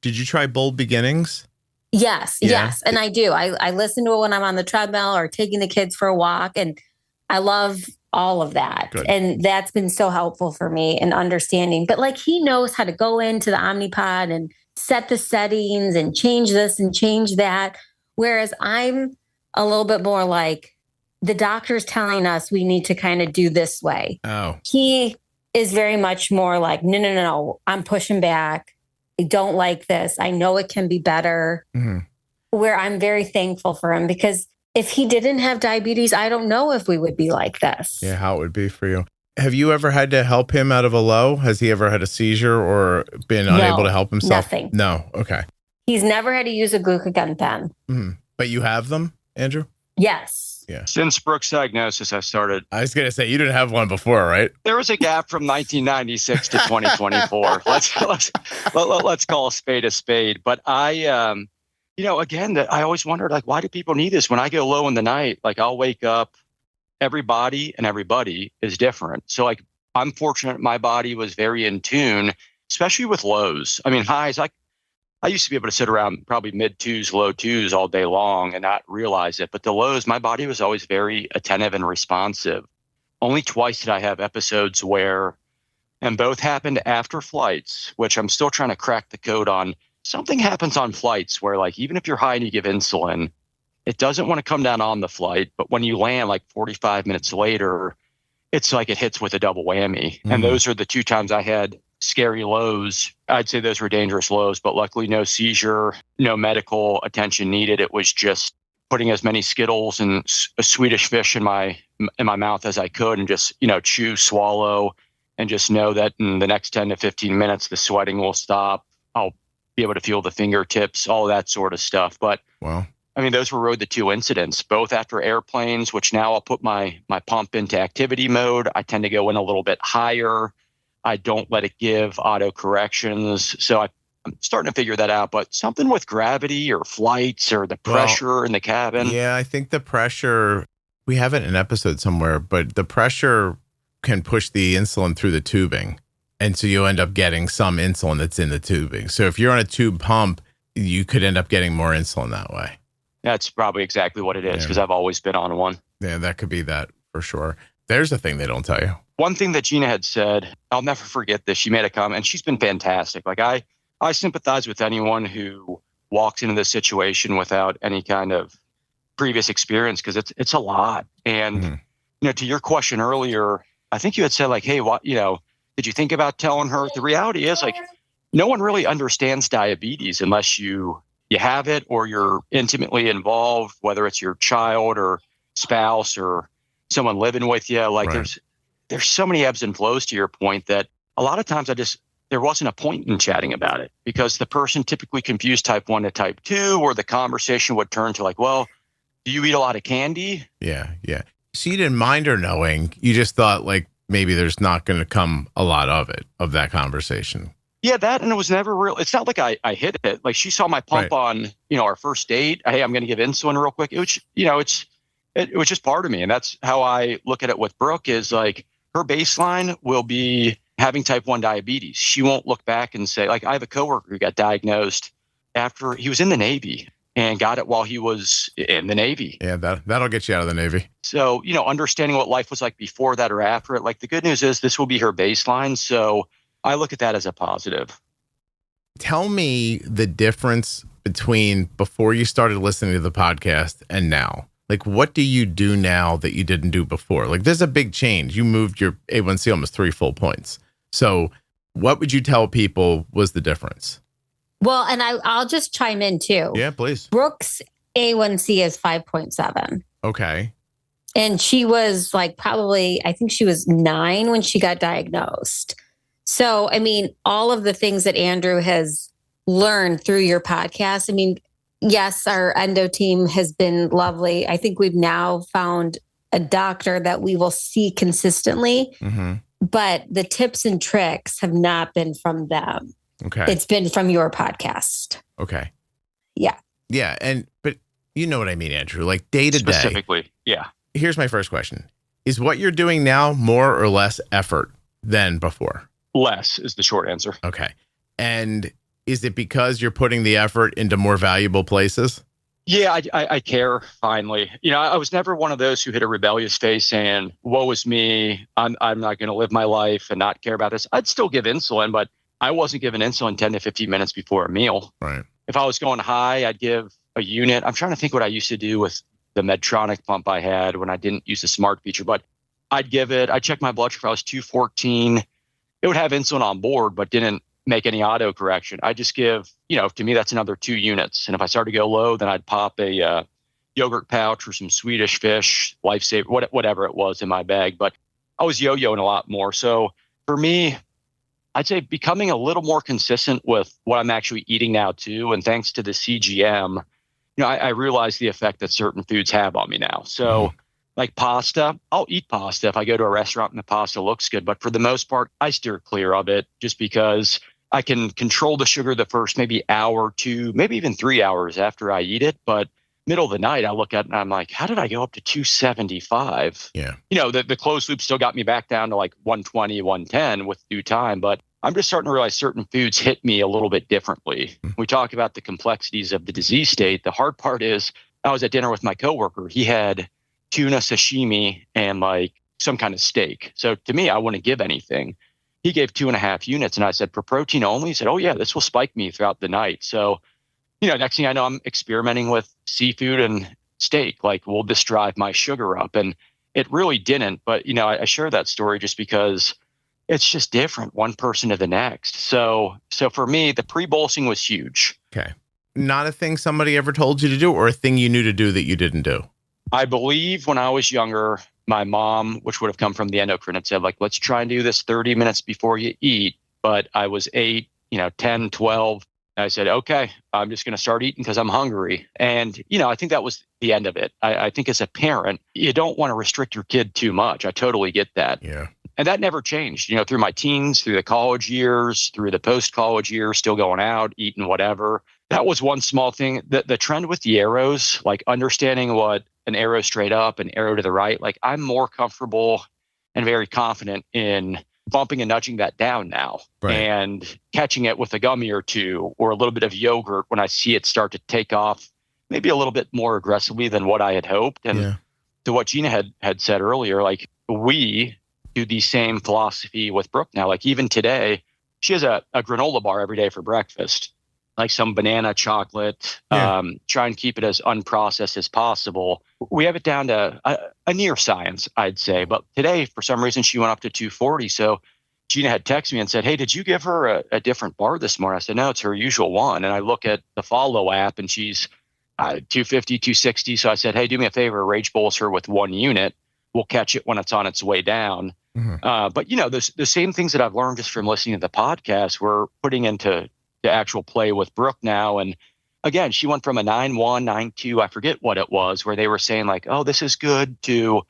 Did you try Bold Beginnings? Yes. And I do. I listen to it when I'm on the treadmill or taking the kids for a walk. And I love all of that. Good. And that's been so helpful for me in understanding. But he knows how to go into the Omnipod and set the settings and change this and change that. Whereas I'm a little bit more like the doctor's telling us we need to kind of do this way. Oh. He is very much more like, no, I'm pushing back. I don't like this. I know it can be better. Where I'm very thankful for him because if he didn't have diabetes, I don't know if we would be like this. Yeah, how it would be for you. Have you ever had to help him out of a low? Has he ever had a seizure or been unable to help himself? Nothing. No. Okay. He's never had to use a glucagon pen. But you have them, Andrew? Yes. Yeah. Since Brooke's diagnosis, I started. I was going to say, you didn't have one before, right? There was a gap from 1996 to 2024. Let's call a spade. But I, again, that I always wondered, why do people need this? When I go low in the night, I'll wake up, everybody is different. So I'm fortunate my body was very in tune, especially with lows. Highs, I used to be able to sit around probably mid 2s, low 2s all day long and not realize it. But the lows, my body was always very attentive and responsive. Only twice did I have episodes where, and both happened after flights, which I'm still trying to crack the code on. Something happens on flights where even if you're high and you give insulin, it doesn't want to come down on the flight. But when you land 45 minutes later, it's like it hits with a double whammy. And those are the two times I had scary lows. I'd say those were dangerous lows, but luckily no seizure, no medical attention needed. It was just putting as many Skittles and a Swedish fish in my mouth as I could and just, chew, swallow, and just know that in the next 10 to 15 minutes, the sweating will stop. I'll be able to feel the fingertips, all that sort of stuff. But wow. Those were the two incidents, both after airplanes, which now I'll put my pump into activity mode. I tend to go in a little bit higher. I don't let it give auto corrections. So I'm starting to figure that out, but something with gravity or flights or the pressure in the cabin. Yeah, I think the pressure, we have it in an episode somewhere, but the pressure can push the insulin through the tubing. And so you end up getting some insulin that's in the tubing. So if you're on a tube pump, you could end up getting more insulin that way. That's probably exactly what it is, because I've always been on one. Yeah, that could be that for sure. There's a thing they don't tell you. One thing that Gina had said, I'll never forget this. She made a comment, and she's been fantastic. Like I sympathize with anyone who walks into this situation without any kind of previous experience, because it's a lot. And to your question earlier, I think you had said like, hey, what, did you think about telling her? The reality is like, no one really understands diabetes unless you have it or you're intimately involved, whether it's your child or spouse or someone living with you. Like there's so many ebbs and flows, to your point, that a lot of times there wasn't a point in chatting about it, because the person typically confused type 1 to type 2, or the conversation would turn to like, well, do you eat a lot of candy? Yeah. So you didn't mind her knowing, you just thought like maybe there's not going to come a lot of that conversation. Yeah, that, and it was never real. It's not like I hid it. Like she saw my pump on, our first date. Hey, I'm going to give insulin real quick. It was, it was just part of me. And that's how I look at it with Brooke, is like her baseline will be having type 1 diabetes. She won't look back and say, like, I have a coworker who got diagnosed after he was in the Navy and got it while he was in the Navy. Yeah, that'll get you out of the Navy. So, understanding what life was like before that or after it, like the good news is this will be her baseline. So I look at that as a positive. Tell me the difference between before you started listening to the podcast and now. Like, what do you do now that you didn't do before? Like, there's a big change. You moved your A1C almost 3 full points. So what would you tell people was the difference? Well, and I'll just chime in too. Yeah, please. Brooke's A1C is 5.7. Okay. And she was like probably, I think she was 9 when she got diagnosed. So, I mean, all of the things that Andrew has learned through your podcast, I mean, yes, our endo team has been lovely. I think we've now found a doctor that we will see consistently, but the tips and tricks have not been from them. Okay. It's been from your podcast. Okay. Yeah. Yeah. But you know what I mean, Andrew, like day to day. Specifically. Yeah. Here's my first question. Is what you're doing now more or less effort than before? Less is the short answer. Okay. And is it because you're putting the effort into more valuable places? Yeah, I care, finally. I was never one of those who hit a rebellious face saying, woe is me, I'm not going to live my life and not care about this. I'd still give insulin, but I wasn't giving insulin 10 to 15 minutes before a meal. Right. If I was going high, I'd give a unit. I'm trying to think what I used to do with the Medtronic pump I had when I didn't use the smart feature, but I'd check my blood sugar if I was 214. It would have insulin on board, but didn't make any auto correction. I just give, to me, that's another 2 units. And if I started to go low, then I'd pop a yogurt pouch or some Swedish fish, Lifesaver, whatever it was in my bag. But I was yo-yoing a lot more. So for me, I'd say becoming a little more consistent with what I'm actually eating now too. And thanks to the CGM, I realize the effect that certain foods have on me now. So like pasta, I'll eat pasta if I go to a restaurant and the pasta looks good. But for the most part, I steer clear of it just because I can control the sugar the first maybe hour, 2, maybe even 3 hours after I eat it. But middle of the night, I look at it and I'm like, how did I go up to 275? Yeah. The closed loop still got me back down to like 120, 110 with due time. But I'm just starting to realize certain foods hit me a little bit differently. We talk about the complexities of the disease state. The hard part is I was at dinner with my coworker. He had tuna sashimi and like some kind of steak. So to me, I wouldn't give anything. He gave 2.5 units and I said, for protein only? He said, oh yeah, this will spike me throughout the night. So, next thing I know, I'm experimenting with seafood and steak. Like, will this drive my sugar up? And it really didn't. But, I share that story just because it's just different one person to the next. So for me, the pre-bolsing was huge. Okay. Not a thing somebody ever told you to do or a thing you knew to do that you didn't do? I believe when I was younger, my mom, which would have come from the endocrine, had said, like, let's try and do this 30 minutes before you eat. But I was 8, 10, 12. I said, okay, I'm just going to start eating because I'm hungry. And, I think that was the end of it. I think as a parent, you don't want to restrict your kid too much. I totally get that. Yeah. And that never changed, through my teens, through the college years, through the post-college years, still going out, eating whatever. That was one small thing. The trend with the arrows, like understanding what an arrow straight up, an arrow to the right, like I'm more comfortable and very confident in bumping and nudging that down now, right, and catching it with a gummy or two or a little bit of yogurt when I see it start to take off, maybe a little bit more aggressively than what I had hoped. And to what Gina had said earlier, like we do the same philosophy with Brooke now. Like even today, she has a granola bar every day for breakfast, like some banana chocolate, try and keep it as unprocessed as possible. We have it down to a near science, I'd say. But today, for some reason, she went up to 240. So Gina had texted me and said, hey, did you give her a different bar this morning? I said, no, it's her usual one. And I look at the Follow app and she's 250, 260. So I said, hey, do me a favor, rage bolus her with 1 unit. We'll catch it when it's on its way down. But, the same things that I've learned just from listening to the podcast, we're putting into the actual play with Brooke now. And again, she went from a 9.1, 9.2, I forget what it was, where they were saying like, oh, this is good, to,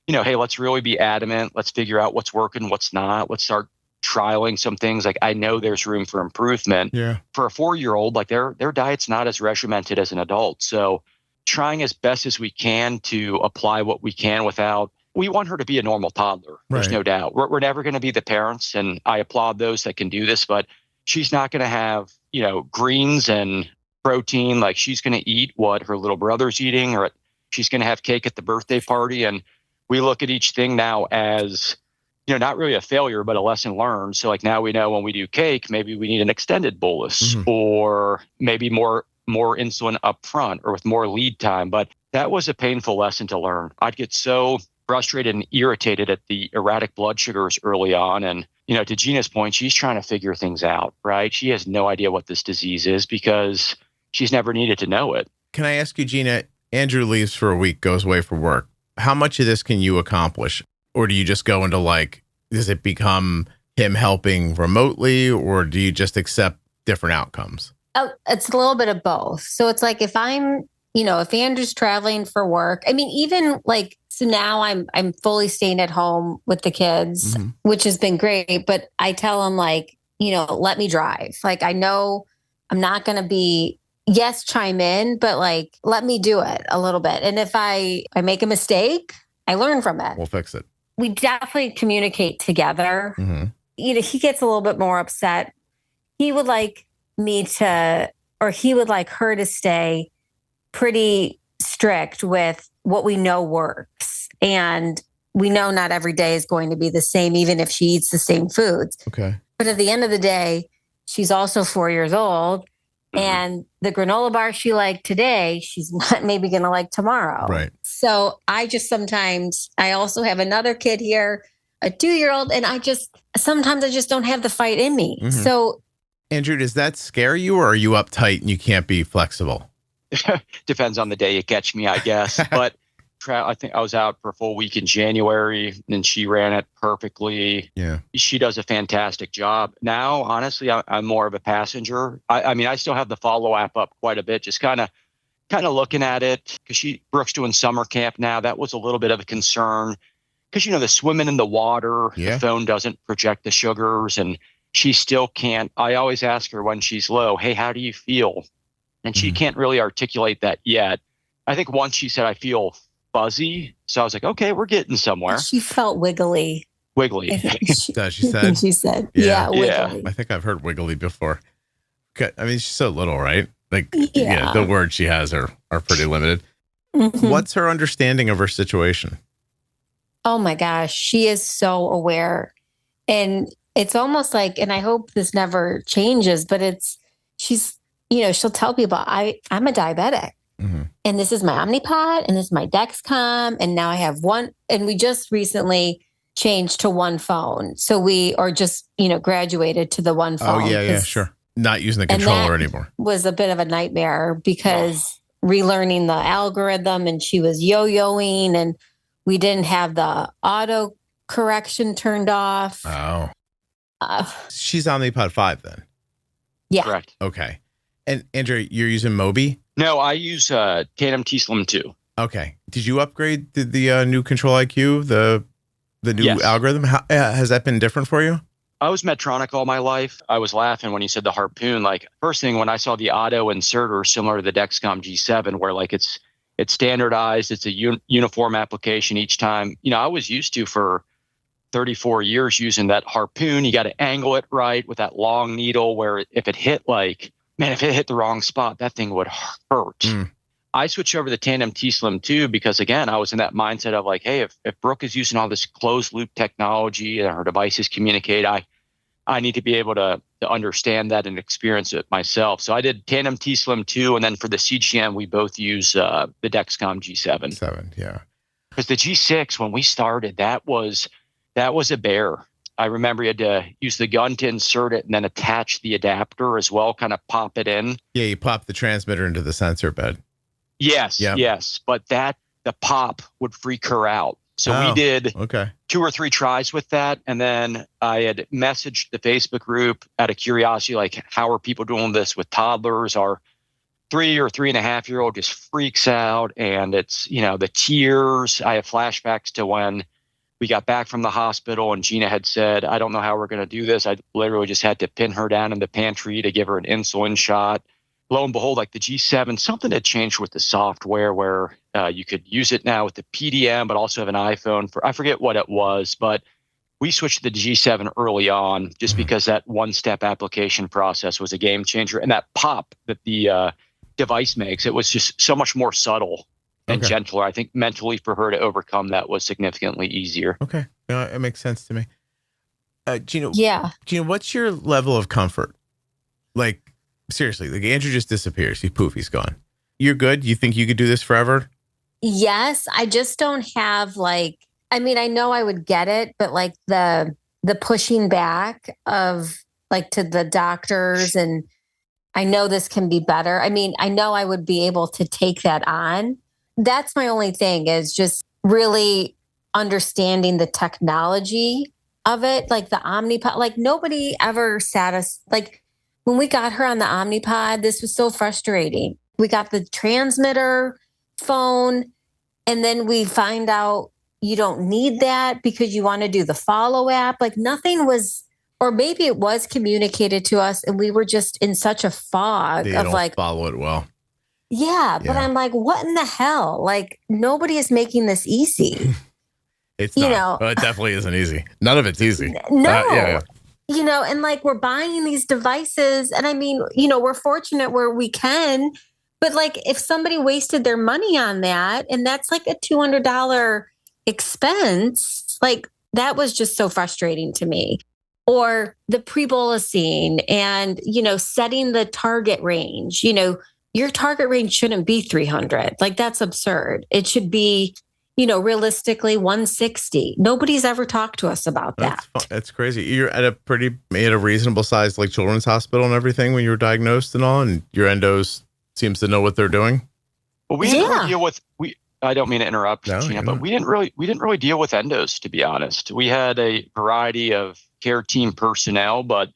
hey, let's really be adamant. Let's figure out what's working, what's not. Let's start trialing some things. Like I know there's room for improvement. Yeah. For a 4-year-old, like their diet's not as regimented as an adult. So trying as best as we can to apply what we can without, we want her to be a normal toddler. There's no doubt. We're never going to be the parents, and I applaud those that can do this, but she's not going to have, greens and protein. Like she's going to eat what her little brother's eating, or she's going to have cake at the birthday party. And we look at each thing now as, not really a failure, but a lesson learned. So like now we know when we do cake, maybe we need an extended bolus, or maybe more insulin up front, or with more lead time. But that was a painful lesson to learn. I'd get so frustrated and irritated at the erratic blood sugars early on. And, to Gina's point, she's trying to figure things out, right? She has no idea what this disease is because she's never needed to know it. Can I ask you, Gina, Andrew leaves for a week, goes away for work. How much of this can you accomplish? Or do you just go into does it become him helping remotely, or do you just accept different outcomes? It's a little bit of both. So it's like if I'm, if Andrew's traveling for work, I mean, even so now I'm fully staying at home with the kids, which has been great. But I tell them let me drive. Like, I know I'm not going to be, chime in, but let me do it a little bit. And if I make a mistake, I learn from it. We'll fix it. We definitely communicate together. He gets a little bit more upset. He would like me to, or he would like her to stay pretty strict with what we know works. And we know not every day is going to be the same, even if she eats the same foods. Okay. But at the end of the day, she's also 4 years old. And the granola bar she liked today, she's not maybe going to like tomorrow. Right. So I also have another kid here, a 2-year-old, and sometimes I just don't have the fight in me. So, Andrew, does that scare you, or are you uptight and you can't be flexible? Depends on the day you catch me, I guess. But I think I was out for a full week in January, and she ran it perfectly. Yeah. She does a fantastic job. Now, honestly, I'm more of a passenger. I mean, I still have the Follow app up quite a bit, just kind of looking at it, because Brooke's doing summer camp now. That was a little bit of a concern because, the swimming in the water, the phone doesn't project the sugars, and she still can't. I always ask her when she's low, hey, how do you feel? And she can't really articulate that yet. I think once she said, I feel fuzzy. So I was like, okay, we're getting somewhere. She felt wiggly. She said? She said, yeah, wiggly. I think I've heard wiggly before. I mean, she's so little, right? The words she has are pretty limited. What's her understanding of her situation? Oh my gosh, she is so aware. And it's almost like, and I hope this never changes, but she'll tell people, I'm a diabetic. And this is my Omnipod, and this is my Dexcom, and now I have one. And we just recently changed to one phone. So graduated to the one phone. Oh, yeah, sure. Not using the controller anymore. Was a bit of a nightmare because relearning the algorithm, and she was yo-yoing, and we didn't have the auto correction turned off. Oh. She's Omnipod 5 then? Yeah. Correct. Okay. And Andrew, you're using Mobi? No, I use Tandem T Slim 2. Okay. Did you upgrade the new Control IQ, the The new Yes. algorithm? How, has that been different for you? I was Medtronic all my life. I was laughing when you said the harpoon. Like, first thing when I saw the auto inserter similar to the Dexcom G7, where like it's standardized, it's a uniform application each time. I was used to for 34 years using that harpoon. You got to angle it right with that long needle where if it hit if it hit the wrong spot, that thing would hurt. I switched over to the Tandem T-Slim 2 because, again, I was in that mindset of like, hey, if Brooke is using all this closed loop technology and her devices communicate, I need to be able to understand that and experience it myself. So I did Tandem T-Slim 2, and then for the CGM, we both use the Dexcom G7. Yeah. Because the G6, when we started, that was a bear. I remember you had to use the gun to insert it and then attach the adapter as well, kind of pop it in. Yeah, you pop the transmitter into the sensor bed. Yes, Yep. yes. But the pop would freak her out. So we did 2 or 3 tries with that. And then I had messaged the Facebook group out of curiosity, like, how are people doing this with toddlers? Our 3 or 3.5-year-old just freaks out. And it's, the tears. I have flashbacks to when we got back from the hospital and Gina had said, I don't know how we're going to do this. I literally just had to pin her down in the pantry to give her an insulin shot. Lo and behold, like the G7, something had changed with the software where you could use it now with the PDM, but also have an iPhone I forget what it was, but we switched to the G7 early on just because that one-step application process was a game changer. And that pop that the device makes, it was just so much more subtle and gentler. I think mentally for her to overcome that was significantly easier. Okay. No, it makes sense to me. Gina, what's your level of comfort? Like, seriously, like Andrew just disappears. He's gone. You're good? You think you could do this forever? Yes. I just don't have I know I would get it, but like the pushing back of like to the doctors, and I know this can be better. I know I would be able to take that on. That's my only thing, is just really understanding the technology of it. Like the Omnipod, like nobody ever sat us, like when we got her on the Omnipod, this was so frustrating. We got the transmitter phone, and then we find out you don't need that because you want to do the follow app. Like nothing was, or maybe it was communicated to us and we were just in such a fog They of don't like, follow it well. Yeah, but I'm like, what in the hell? Like, nobody is making this easy. It's not. Well, it definitely isn't easy. None of it's easy. No. And like we're buying these devices, and we're fortunate where we can, but like if somebody wasted their money on that, and that's like a $200 expense, like that was just so frustrating to me. Or the pre-bolusing and, setting the target range, your target range shouldn't be 300. Like that's absurd. It should be, realistically 160. Nobody's ever talked to us about that. That's crazy. You're at a reasonable size, like children's hospital and everything when you were diagnosed and all, and your endos seems to know what they're doing. Well, we didn't really deal with, I don't mean to interrupt, Gina, but we didn't really deal with endos, to be honest. We had a variety of care team personnel, but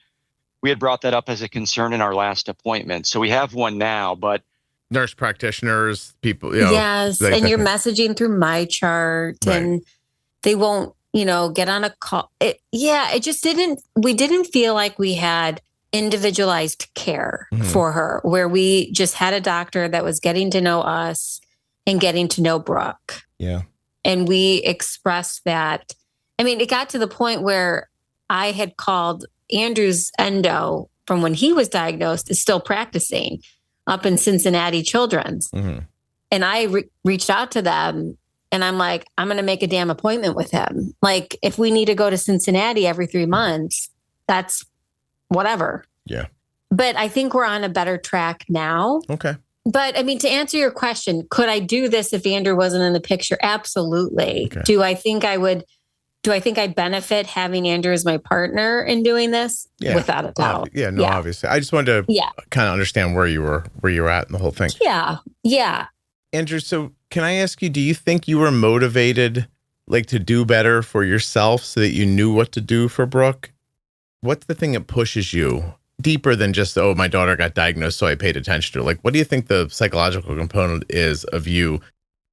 we had brought that up as a concern in our last appointment. So we have one now, but nurse practitioners, people. Yes. And you're messaging through my chart, and they won't, get on a call. We didn't feel like we had individualized care for her, where we just had a doctor that was getting to know us and getting to know Brooke. Yeah. And we expressed that. It got to the point where I had called Andrew's endo from when he was diagnosed is still practicing up in Cincinnati Children's. Mm-hmm. And I reached out to them, and I'm like, I'm going to make a damn appointment with him. Like if we need to go to Cincinnati every 3 months, that's whatever. Yeah. But I think we're on a better track now. Okay. But to answer your question, could I do this if Andrew wasn't in the picture? Absolutely. Okay. Do I think I benefit having Andrew as my partner in doing this? Yeah. Without a doubt. Obviously. I just wanted to kind of understand where you were at in the whole thing. Yeah. Yeah. Andrew, so can I ask you, do you think you were motivated to do better for yourself so that you knew what to do for Brooke? What's the thing that pushes you deeper than just, my daughter got diagnosed, so I paid attention to her? What do you think the psychological component is of you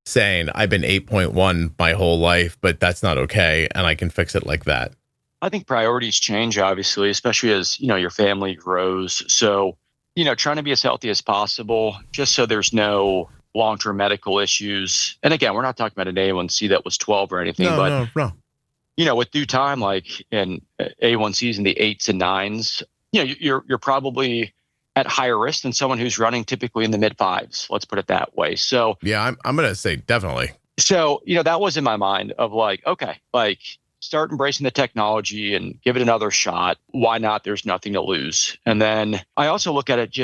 saying, I've been 8.1 my whole life, but that's not okay, and I can fix it like that? I think priorities change, obviously, especially as, your family grows. So, trying to be as healthy as possible, just so there's no long-term medical issues. And again, we're not talking about an A1C that was 12 or anything, No. With due time, like in A1Cs in the 8s and 9s, you're probably at higher risk than someone who's running typically in the mid 5s. Let's put it that way. So yeah, I'm going to say definitely. So, that was in my mind of like, okay, like start embracing the technology and give it another shot. Why not? There's nothing to lose. And then I also look at it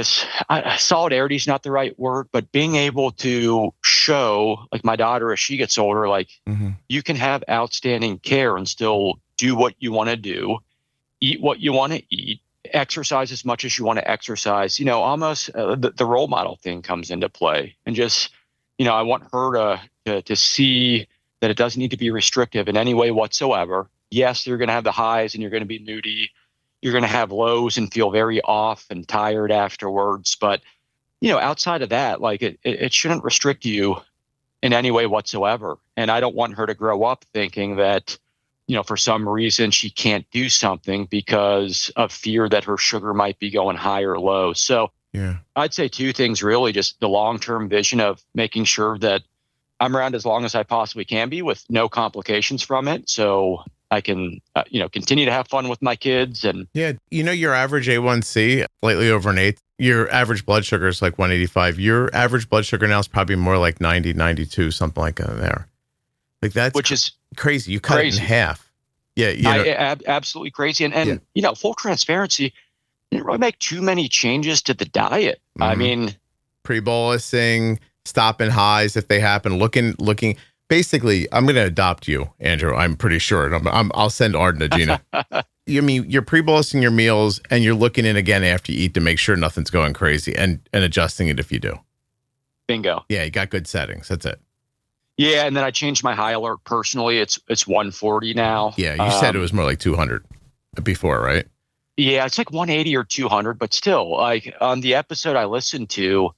solidarity is not the right word, but being able to show, like my daughter, as she gets older, like you can have outstanding care and still do what you want to do, eat what you want to eat, exercise as much as you want to exercise. Almost the role model thing comes into play. And just, I want her to see that it doesn't need to be restrictive in any way whatsoever. Yes, you're going to have the highs and you're going to be moody. You're going to have lows and feel very off and tired afterwards. But, outside of that, like it shouldn't restrict you in any way whatsoever. And I don't want her to grow up thinking that, for some reason she can't do something because of fear that her sugar might be going high or low. So yeah, I'd say two things really, just the long-term vision of making sure that I'm around as long as I possibly can be with no complications from it. So I can, continue to have fun with my kids. And yeah, your average A1C, slightly over an 8. Your average blood sugar is like 185. Your average blood sugar now is probably more like 90, 92, something like that there. Like that's which is crazy. You cut it in half. Yeah, absolutely crazy. And full transparency, didn't really make too many changes to the diet. I mean, pre-bolusing, stopping highs if they happen, looking. Basically, I'm going to adopt you, Andrew. I'm pretty sure. I'll send Arden to Gina. You mean you're pre-bolusing your meals and you're looking in again after you eat to make sure nothing's going crazy and adjusting it if you do. Bingo. Yeah, you got good settings. That's it. Yeah, and then I changed my high alert personally. It's 140 now. Yeah, you said it was more like 200 before, right? Yeah, it's like 180 or 200, but still, like on the episode I listened to,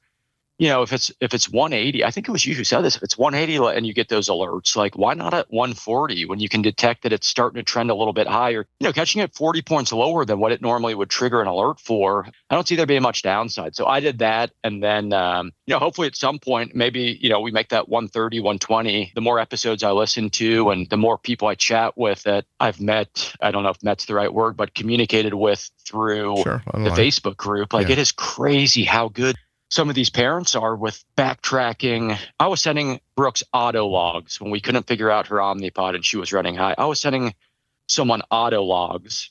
if it's 180, I think it was you who said this. If it's 180 and you get those alerts, like why not at 140 when you can detect that it's starting to trend a little bit higher? Catching it 40 points lower than what it normally would trigger an alert for. I don't see there being much downside. So I did that, and then hopefully at some point maybe we make that 130, 120. The more episodes I listen to, and the more people I chat with that I've met, I don't know if met's the right word, but communicated with through the Facebook group. Like it is crazy how good some of these parents are with backtracking. I was sending Brooks auto logs when we couldn't figure out her Omnipod and she was running high. I was sending someone auto logs.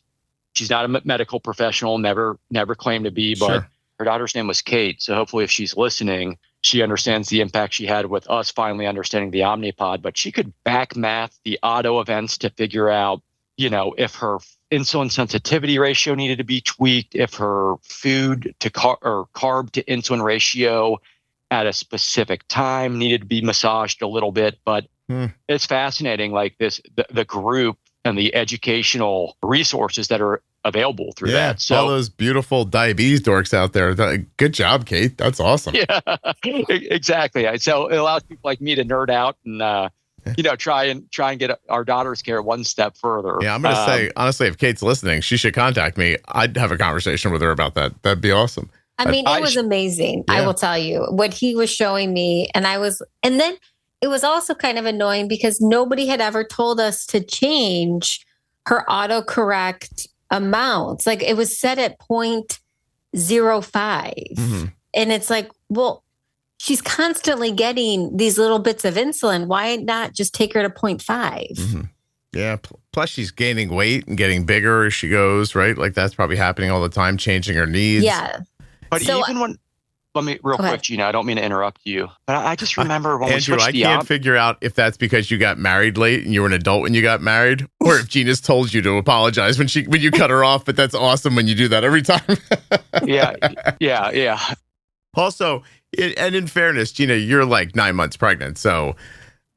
She's not a medical professional, never claimed to be, but her daughter's name was Kate. So hopefully if she's listening, she understands the impact she had with us finally understanding the Omnipod, but she could back math the auto events to figure out, if her insulin sensitivity ratio needed to be tweaked, if her food to carb to insulin ratio at a specific time needed to be massaged a little bit. But it's fascinating, like the group and the educational resources that are available through that. So all those beautiful diabetes dorks out there. Good job, Kate. That's awesome. Yeah, exactly. So it allows people like me to nerd out and, try and get our daughter's care one step further. Yeah, I'm going to say, honestly, if Kate's listening, she should contact me. I'd have a conversation with her about that. That'd be awesome. I mean, it was amazing. Yeah. I will tell you what he was showing me. And then it was also kind of annoying because nobody had ever told us to change her autocorrect amounts. Like it was set at 0.05. And it's like, well, she's constantly getting these little bits of insulin. Why not just take her to 0.5? Yeah. Plus she's gaining weight and getting bigger as she goes, right? Like that's probably happening all the time, changing her needs. Yeah. But even when, let me real quick, Gina, I don't mean to interrupt you, but I just remember when Andrew, we switched I can't figure out if that's because you got married late and you were an adult when you got married, or if Gina's told you to apologize when you cut her off. But that's awesome when you do that every time. Yeah. Also, and in fairness, Gina, you're like 9 months pregnant. So,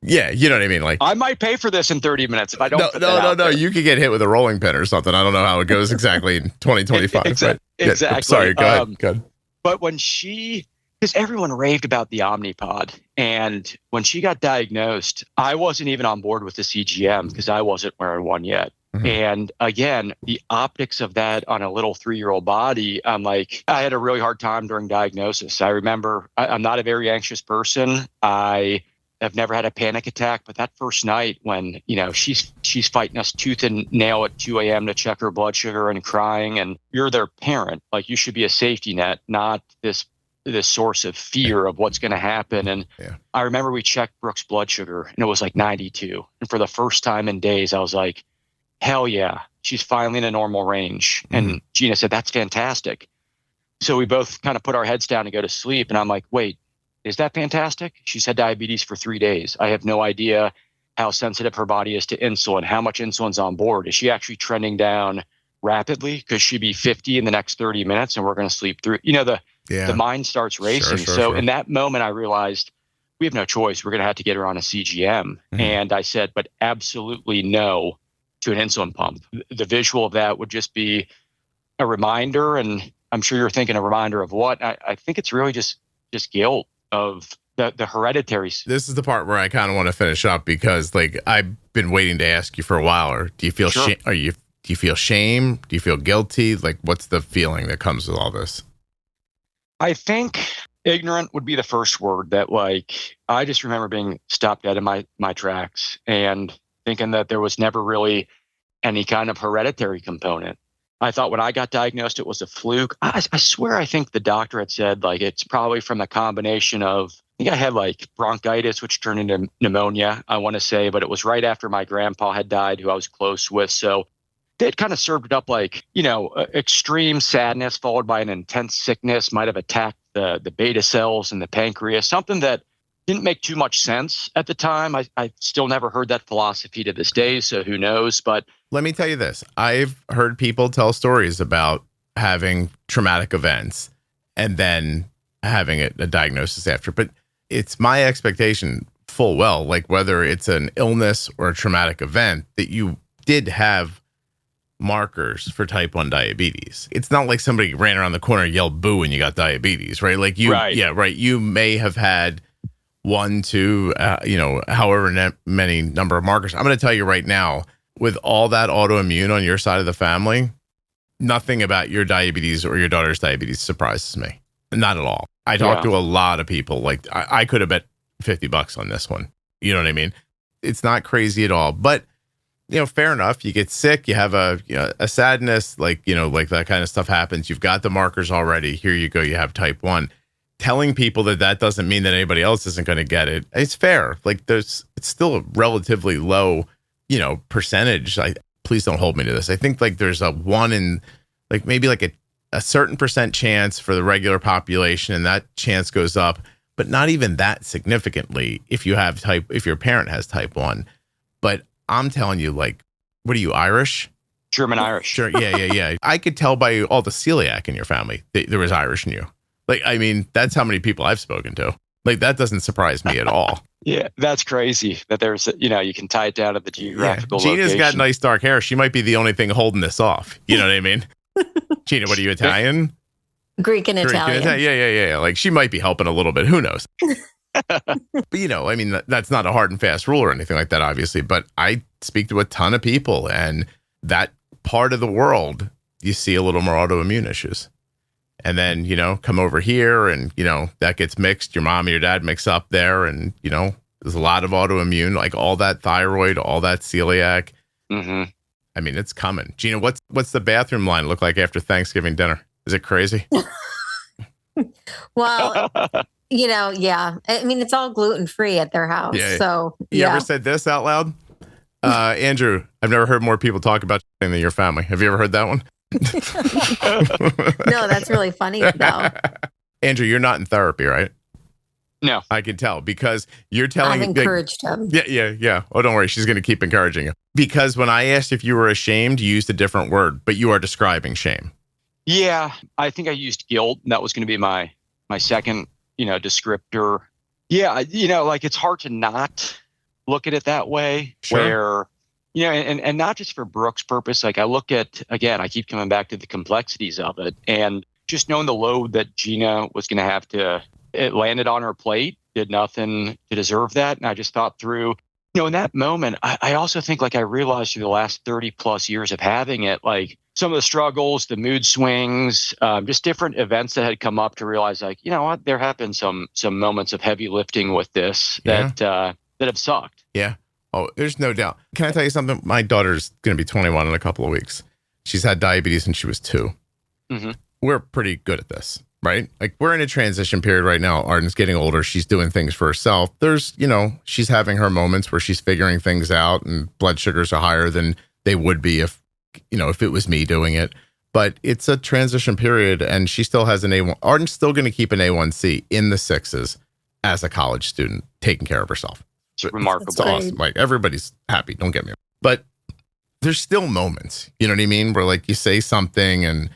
yeah, you know what I mean? Like, I might pay for this in 30 minutes if I don't. No. You could get hit with a rolling pin or something. I don't know how it goes exactly in 2025. Exactly. Sorry, go ahead. But when she because everyone raved about the Omnipod. And when she got diagnosed, I wasn't even on board with the CGM because I wasn't wearing one yet. Mm-hmm. And again, the optics of that on a little 3-year-old body, I'm like, I had a really hard time during diagnosis. I remember I'm not a very anxious person. I have never had a panic attack, but that first night when, she's fighting us tooth and nail at 2 a.m. to check her blood sugar and crying, and you're their parent, like you should be a safety net, not this source of fear of what's going to happen. And I remember we checked Brooke's blood sugar and it was like 92. And for the first time in days, I was like, hell yeah, she's finally in a normal range. Mm-hmm. And Gina said, that's fantastic. So we both kind of put our heads down to go to sleep. And I'm like, wait, is that fantastic? She's had diabetes for 3 days. I have no idea how sensitive her body is to insulin, how much insulin's on board. Is she actually trending down rapidly? Could she be 50 in the next 30 minutes and we're going to sleep through? The mind starts racing. Sure. In that moment, I realized we have no choice. We're going to have to get her on a CGM. Mm-hmm. And I said, but absolutely no to an insulin pump. The visual of that would just be a reminder. And I'm sure you're thinking a reminder of what? I think it's really just guilt of the hereditary. This is the part where I kind of want to finish up because I've been waiting to ask you for a while. Or do you feel do you feel shame? Do you feel guilty? What's the feeling that comes with all this? I think ignorant would be the first word. That I just remember being stopped dead in my tracks and thinking that there was never really any kind of hereditary component. I thought when I got diagnosed, it was a fluke. I swear, I think the doctor had said it's probably from the combination of, I think I had bronchitis, which turned into pneumonia, I want to say, but it was right after my grandpa had died, who I was close with. So they kind of served it up extreme sadness followed by an intense sickness, might have attacked the beta cells in the pancreas, something that didn't make too much sense at the time. I still never heard that philosophy to this day, so who knows? But let me tell you this. I've heard people tell stories about having traumatic events and then having a diagnosis after. But it's my expectation full well, whether it's an illness or a traumatic event, that you did have markers for type 1 diabetes. It's not like somebody ran around the corner and yelled boo and you got diabetes, right? Right. Yeah, right. You may have had 1, 2, however many number of markers. I'm going to tell you right now, with all that autoimmune on your side of the family, nothing about your diabetes or your daughter's diabetes surprises me. Not at all. I talked to a lot of people. I could have bet $50 on this one. You know what I mean? It's not crazy at all. But fair enough. You get sick. You have a sadness, that kind of stuff happens. You've got the markers already. Here you go. You have type 1. Telling people that doesn't mean that anybody else isn't going to get it. It's fair. It's still a relatively low, percentage. Please don't hold me to this. I think there's a 1 in maybe a certain percent chance for the regular population, and that chance goes up, but not even that significantly if your parent has type 1. But I'm telling you, what are you, Irish? German Irish. Sure. Yeah. I could tell by all the celiac in your family that there was Irish in you. That's how many people I've spoken to. That doesn't surprise me at all. Yeah, that's crazy that there's, you can tie it down to the geographical location. Gina's got nice dark hair. She might be the only thing holding this off. You know what I mean? Gina, what are you, Italian? Greek and Italian. Yeah. She might be helping a little bit. Who knows? But, that's not a hard and fast rule or anything like that, obviously. But I speak to a ton of people, and that part of the world, you see a little more autoimmune issues. And then, come over here and, that gets mixed. Your mom and your dad mix up there. And, there's a lot of autoimmune, all that thyroid, all that celiac. Mm-hmm. It's coming. Gina, what's the bathroom line look like after Thanksgiving dinner? Is it crazy? Well, yeah. It's all gluten-free at their house. Yeah. So, You ever said this out loud? Andrew, I've never heard more people talk about than your family. Have you ever heard that one? No, that's really funny though. Andrew, you're not in therapy, right? No. I can tell because you're telling. I've encouraged him. Yeah. Oh, don't worry. She's going to keep encouraging you. Because when I asked if you were ashamed, you used a different word, but you are describing shame. Yeah, I think I used guilt. That was going to be my second, descriptor. Yeah, it's hard to not look at it that way. Sure. Where, and not just for Brooke's purpose. I look at, again, I keep coming back to the complexities of it, and just knowing the load that Gina was going to have to It landed on her plate, did nothing to deserve that. And I just thought through, in that moment, I also think I realized through the last 30 plus years of having it, some of the struggles, the mood swings, just different events that had come up to realize what, there have been some moments of heavy lifting with this that have sucked. Yeah. Oh, there's no doubt. Can I tell you something? My daughter's going to be 21 in a couple of weeks. She's had diabetes since she was 2. Mm-hmm. We're pretty good at this, right? We're in a transition period right now. Arden's getting older. She's doing things for herself. There's, she's having her moments where she's figuring things out and blood sugars are higher than they would be if it was me doing it. But it's a transition period and she still has an A1. Arden's still going to keep an A1C in the 6s as a college student, taking care of herself. It's remarkable. It's awesome. Everybody's happy. Don't get me wrong. But there's still moments, you know what I mean? Where you say something and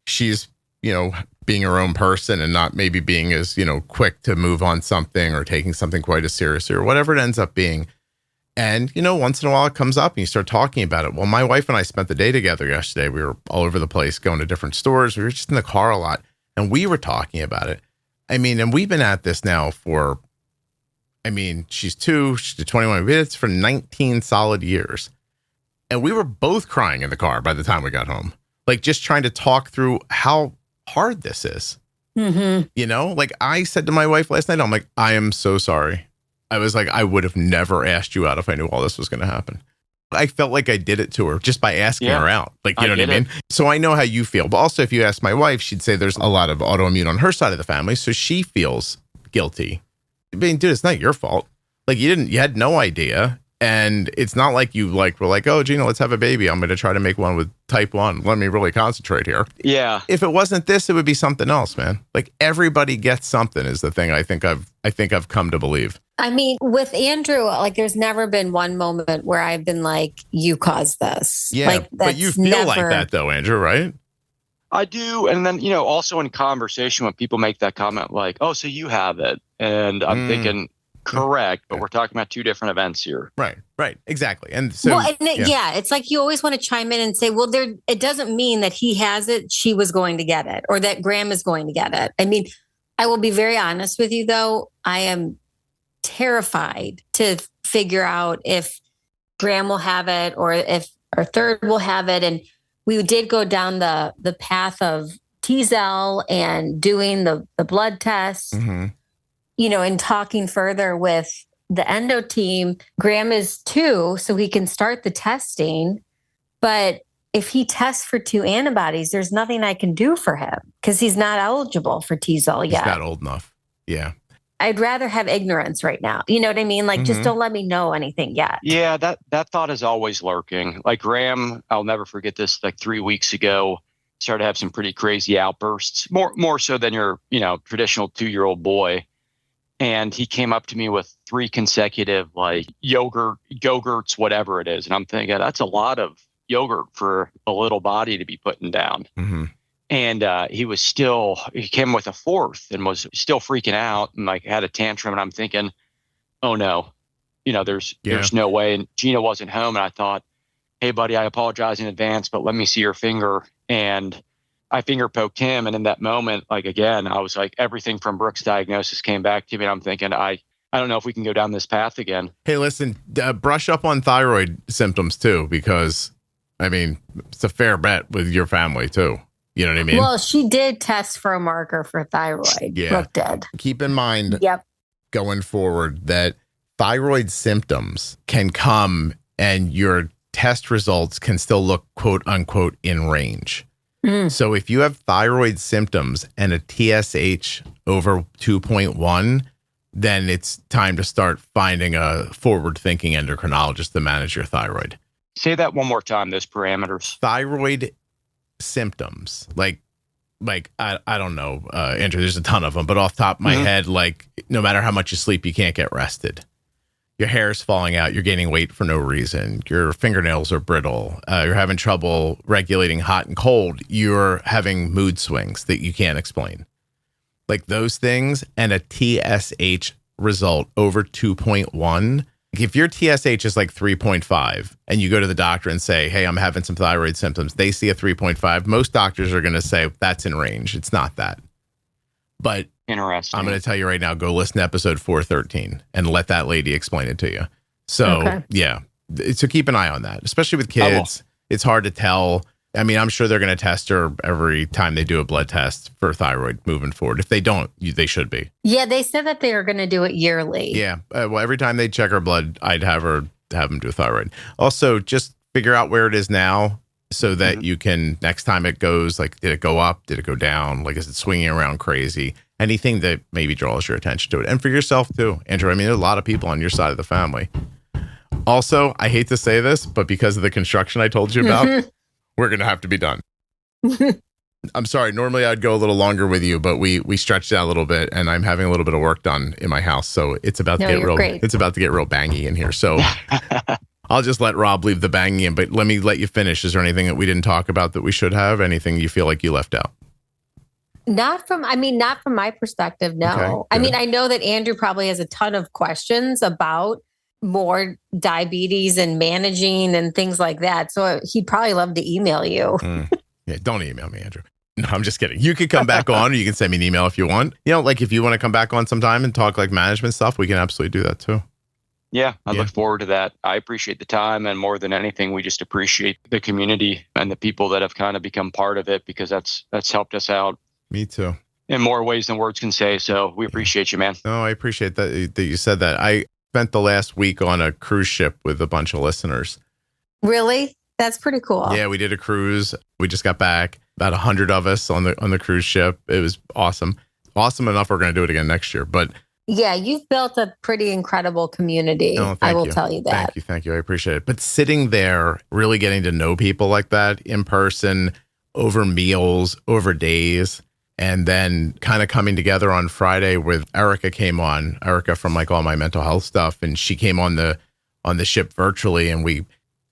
she's, being her own person and not maybe being as, quick to move on something or taking something quite as seriously or whatever it ends up being. And, once in a while it comes up and you start talking about it. Well, my wife and I spent the day together yesterday. We were all over the place going to different stores. We were just in the car a lot and we were talking about it. And we've been at this now for, she's 2, she's 21 minutes for 19 solid years. And we were both crying in the car by the time we got home. Just trying to talk through how hard this is. Mm-hmm. I said to my wife last night, I'm I am so sorry. I was I would have never asked you out if I knew all this was going to happen. I felt like I did it to her just by asking her out. You know what I mean? So I know how you feel. But also if you ask my wife, she'd say there's a lot of autoimmune on her side of the family. So she feels guilty. Dude, it's not your fault. You had no idea. And it's not like you were oh, Gina, let's have a baby. I'm going to try to make one with type 1. Let me really concentrate here. Yeah. If it wasn't this, it would be something else, man. Everybody gets something is the thing I think I've come to believe. With Andrew, there's never been one moment where I've been you caused this. Yeah. But you feel like that though, Andrew, right? I do. And then, also in conversation when people make that comment, oh, so you have it. And I'm thinking, correct, but we're talking about 2 different events here. Right, exactly. And so, it's you always want to chime in and say, well, it doesn't mean that he has it, she was going to get it, or that Graham is going to get it. I will be very honest with you, though. I am terrified to figure out if Graham will have it or if our third will have it. And we did go down the path of T-Zell and doing the blood test. Mm-hmm. And talking further with the endo team, Graham is 2, so he can start the testing. But if he tests for 2 antibodies, there's nothing I can do for him because he's not eligible for T-Zell yet. He's not old enough. Yeah. I'd rather have ignorance right now. You know what I mean? Just don't let me know anything yet. Yeah, that thought is always lurking. Graham, I'll never forget this, 3 weeks ago, started to have some pretty crazy outbursts, more so than your, traditional 2-year-old boy. And he came up to me with 3 consecutive yogurts, whatever it is. And I'm thinking that's a lot of yogurt for a little body to be putting down. Mm-hmm. And he came with a 4th and was still freaking out and had a tantrum. And I'm thinking, oh no, there's no way. And Gina wasn't home. And I thought, hey buddy, I apologize in advance, but let me see your finger. And I finger poked him. And in that moment, again, I was everything from Brooke's diagnosis came back to me. And I'm thinking, I don't know if we can go down this path again. Hey, listen, brush up on thyroid symptoms too, because it's a fair bet with your family too. You know what I mean? Well, she did test for a marker for thyroid. Yeah. Brooke did. Keep in mind going forward that thyroid symptoms can come and your test results can still look quote unquote in range. So if you have thyroid symptoms and a TSH over 2.1, then it's time to start finding a forward-thinking endocrinologist to manage your thyroid. Say that one more time, those parameters. Thyroid symptoms, I don't know, Andrew, there's a ton of them, but off the top of my head, no matter how much you sleep, you can't get rested. Your hair is falling out. You're gaining weight for no reason. Your fingernails are brittle. You're having trouble regulating hot and cold. You're having mood swings that you can't explain. Those things and a TSH result over 2.1. If your TSH is 3.5 and you go to the doctor and say, hey, I'm having some thyroid symptoms, they see a 3.5. Most doctors are going to say that's in range. It's not that. But Interesting. I'm going to tell you right now, go listen to episode 413 and let that lady explain it to you. So, yeah. So keep an eye on that, especially with kids. It's hard to tell. I mean, I'm sure they're going to test her every time they do a blood test for thyroid moving forward. If they don't, they should be. Yeah, they said that they are going to do it yearly. Yeah. Well, every time they check her blood, I'd have them do thyroid. Also, just figure out where it is now so that you can, next time it goes, like, did it go up? Did it go down? Like, is it swinging around crazy? Anything that maybe draws your attention to it. And for yourself too, Andrew. I mean, there's a lot of people on your side of the family. Also, I hate to say this, but because of the construction I told you about, we're going to have to be done. I'm sorry. Normally I'd go a little longer with you, but we stretched out a little bit and I'm having a little bit of work done in my house. So it's about to get real, it's about to get real bangy in here. So I'll just let Rob leave the banging in, but let me let you finish. Is there anything that we didn't talk about that we should have? Anything you feel like you left out? Not from my perspective. No. Okay, I mean, I know that Andrew probably has a ton of questions about more diabetes and managing and things like that. So he'd probably love to email you. Yeah, don't email me, Andrew. No, I'm just kidding. You could come back on or you can send me an email if you want. You know, like if you want to come back on sometime and talk like management stuff, we can absolutely do that too. Yeah, I look forward to that. I appreciate the time, and more than anything, we just appreciate the community and the people that have kind of become part of it, because that's helped us out. Me too. In more ways than words can say. So we appreciate you, man. No, I appreciate that you said that. I spent the last week on a cruise ship with a bunch of listeners. Really? That's pretty cool. Yeah, we did a cruise. We just got back. About 100 of us on the cruise ship. It was awesome. Awesome enough we're going to do it again next year. But yeah, you've built a pretty incredible community. Oh, I will tell you that. Thank you. I appreciate it. But sitting there, really getting to know people like that in person, over meals, over days, and then kind of coming together on Friday with Erica from like all my mental health stuff. And she came on the ship virtually, and we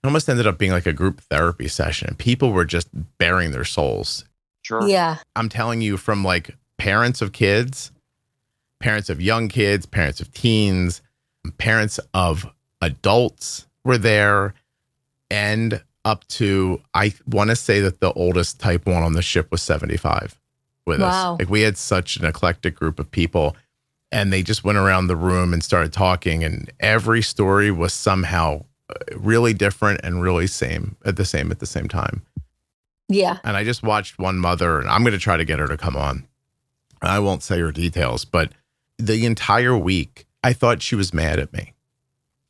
almost ended up being like a group therapy session. People were just bearing their souls. Sure. Yeah. I'm telling you, from like parents of kids, parents of young kids, parents of teens, parents of adults were there, and up to, I want to say that the oldest type 1 on the ship was 75 with us. Like, we had such an eclectic group of people, and they just went around the room and started talking, and every story was somehow really different and really at the same time. Yeah. And I just watched one mother, and I'm going to try to get her to come on. I won't say her details, but the entire week, I thought she was mad at me.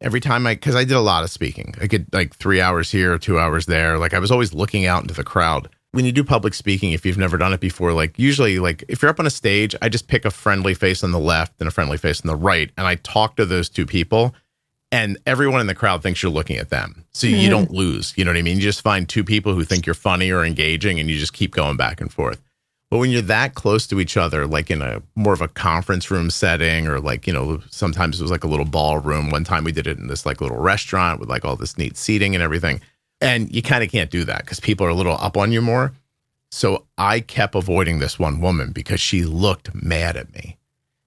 Every time because I did a lot of speaking. I could like 3 hours here, 2 hours there. Like, I was always looking out into the crowd. When you do public speaking, if you've never done it before, like usually like if you're up on a stage, I just pick a friendly face on the left and a friendly face on the right. And I talk to those two people, and everyone in the crowd thinks you're looking at them. So you don't lose. You know what I mean? You just find two people who think you're funny or engaging, and you just keep going back and forth. But when you're that close to each other, like in a more of a conference room setting, or like, you know, sometimes it was like a little ballroom. One time we did it in this like little restaurant with like all this neat seating and everything. And you kind of can't do that because people are a little up on you more. So I kept avoiding this one woman because she looked mad at me.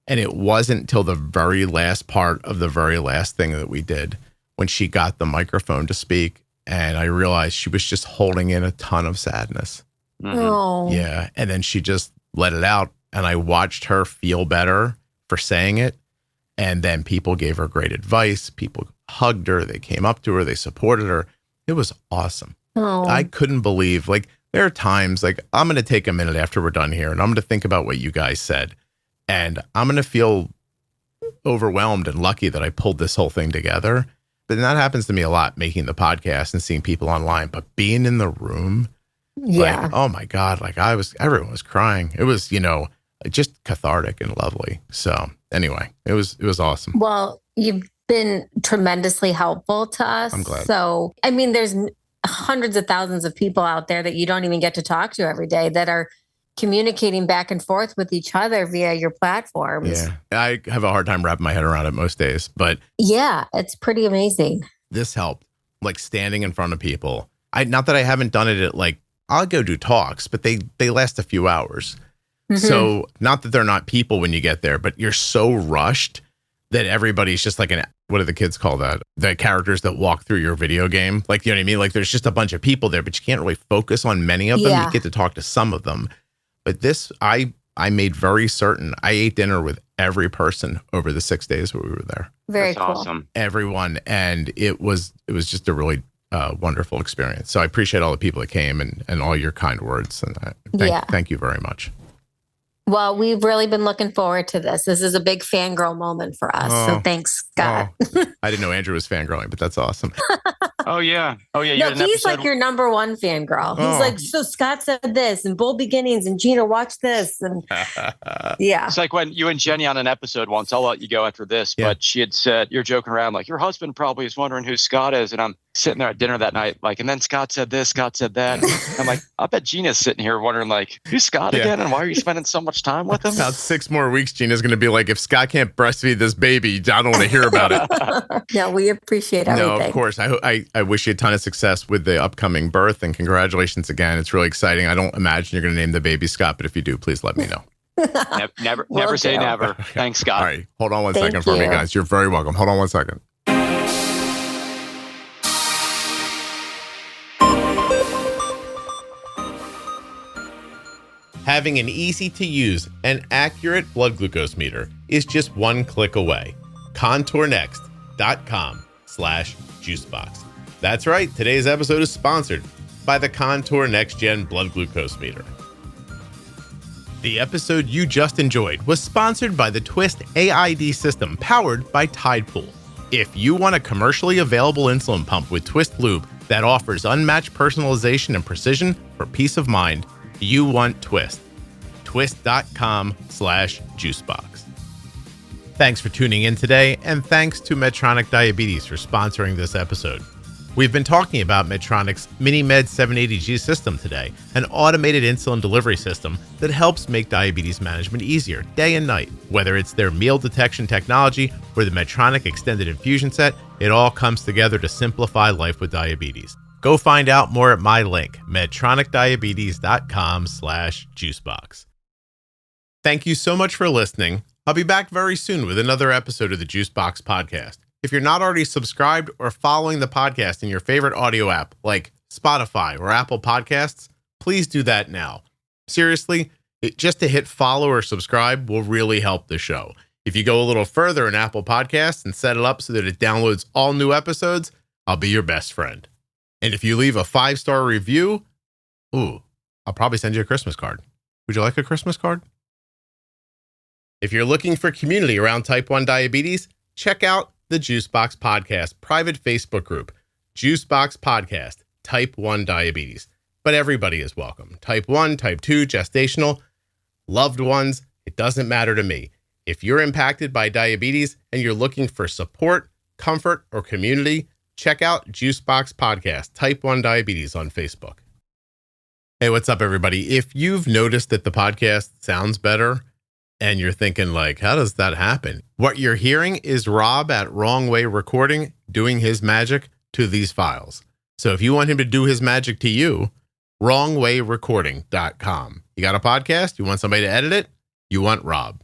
And it wasn't until the very last part of the very last thing that we did when she got the microphone to speak. And I realized she was just holding in a ton of sadness. Oh. Yeah. And then she just let it out. And I watched her feel better for saying it. And then people gave her great advice. People hugged her. They came up to her. They supported her. It was awesome. Oh. I couldn't believe, like, there are times like I'm going to take a minute after we're done here and I'm going to think about what you guys said. And I'm going to feel overwhelmed and lucky that I pulled this whole thing together. But that happens to me a lot, making the podcast and seeing people online, but being in the room, yeah. Like, oh my God, like everyone was crying. It was, you know, just cathartic and lovely. So anyway, it was awesome. Well, you've been tremendously helpful to us. I'm glad. So, I mean, there's hundreds of thousands of people out there that you don't even get to talk to every day that are communicating back and forth with each other via your platforms. Yeah. I have a hard time wrapping my head around it most days, but yeah, it's pretty amazing. This helped, like standing in front of people. Not that I haven't done it at like, I'll go do talks, but they last a few hours. Mm-hmm. So not that they're not people when you get there, but you're so rushed that everybody's just like what do the kids call that? The characters that walk through your video game. Like, you know what I mean? Like there's just a bunch of people there, but you can't really focus on many of them. Yeah. You get to talk to some of them. But this, I I made very certain I ate dinner with every person over the 6 days where we were there. Very That's cool. awesome. Everyone. And it was just a really wonderful experience. So I appreciate all the people that came and all your kind words. And thank you very much. Well, we've really been looking forward to this. This is a big fangirl moment for us. So thanks, Scott. I didn't know Andrew was fangirling, but that's awesome. Oh, yeah. No, he's like your number one fangirl. He's like, so Scott said this and Bold Beginnings and Gina, watch this. And yeah. It's like when you and Jenny on an episode once, I'll let you go after this, but she had said, you're joking around, like, your husband probably is wondering who Scott is. And I'm sitting there at dinner that night, like, and then Scott said this, Scott said that. I'm like, I bet Gina's sitting here wondering, like, who's Scott again? And why are you spending so much time with him? About 6 more weeks, Gina's going to be like, if Scott can't breastfeed this baby, I don't want to hear about it. Yeah, we appreciate everything. No, of course. I wish you a ton of success with the upcoming birth, and congratulations again. It's really exciting. I don't imagine you're going to name the baby Scott, but if you do, please let me know. Never say never. Okay. Thanks, Scott. All right. Hold on one second for me, guys. You're very welcome. Hold on one second. Having an easy-to-use and accurate blood glucose meter is just one click away. ContourNext.com/juicebox. That's right. Today's episode is sponsored by the Contour NextGen blood glucose meter. The episode you just enjoyed was sponsored by the twiist AID system powered by Tidepool. If you want a commercially available insulin pump with twiist lube that offers unmatched personalization and precision for peace of mind, you want twiist. Twiist.com/juicebox. Thanks for tuning in today, and thanks to Medtronic Diabetes for sponsoring this episode. We've been talking about Medtronic's MiniMed 780G system today, an automated insulin delivery system that helps make diabetes management easier day and night. Whether it's their meal detection technology or the Medtronic extended infusion set, it all comes together to simplify life with diabetes. Go find out more at my link, medtronicdiabetes.com/juicebox. Thank you so much for listening. I'll be back very soon with another episode of the Juicebox Podcast. If you're not already subscribed or following the podcast in your favorite audio app like Spotify or Apple Podcasts, please do that now. Seriously, just to hit follow or subscribe will really help the show. If you go a little further in Apple Podcasts and set it up so that it downloads all new episodes, I'll be your best friend. And if you leave a 5-star review, I'll probably send you a Christmas card. Would you like a Christmas card? If you're looking for community around type 1 diabetes, check out the Juicebox Podcast private Facebook group, Juicebox Podcast, Type 1 Diabetes. But everybody is welcome. Type 1, Type 2, gestational, loved ones, it doesn't matter to me. If you're impacted by diabetes and you're looking for support, comfort, or community, check out Juicebox Podcast, Type 1 Diabetes on Facebook. Hey, what's up, everybody? If you've noticed that the podcast sounds better, and you're thinking, like, how does that happen? What you're hearing is Rob at Wrong Way Recording doing his magic to these files. So if you want him to do his magic to you, wrongwayrecording.com. You got a podcast? You want somebody to edit it? You want Rob.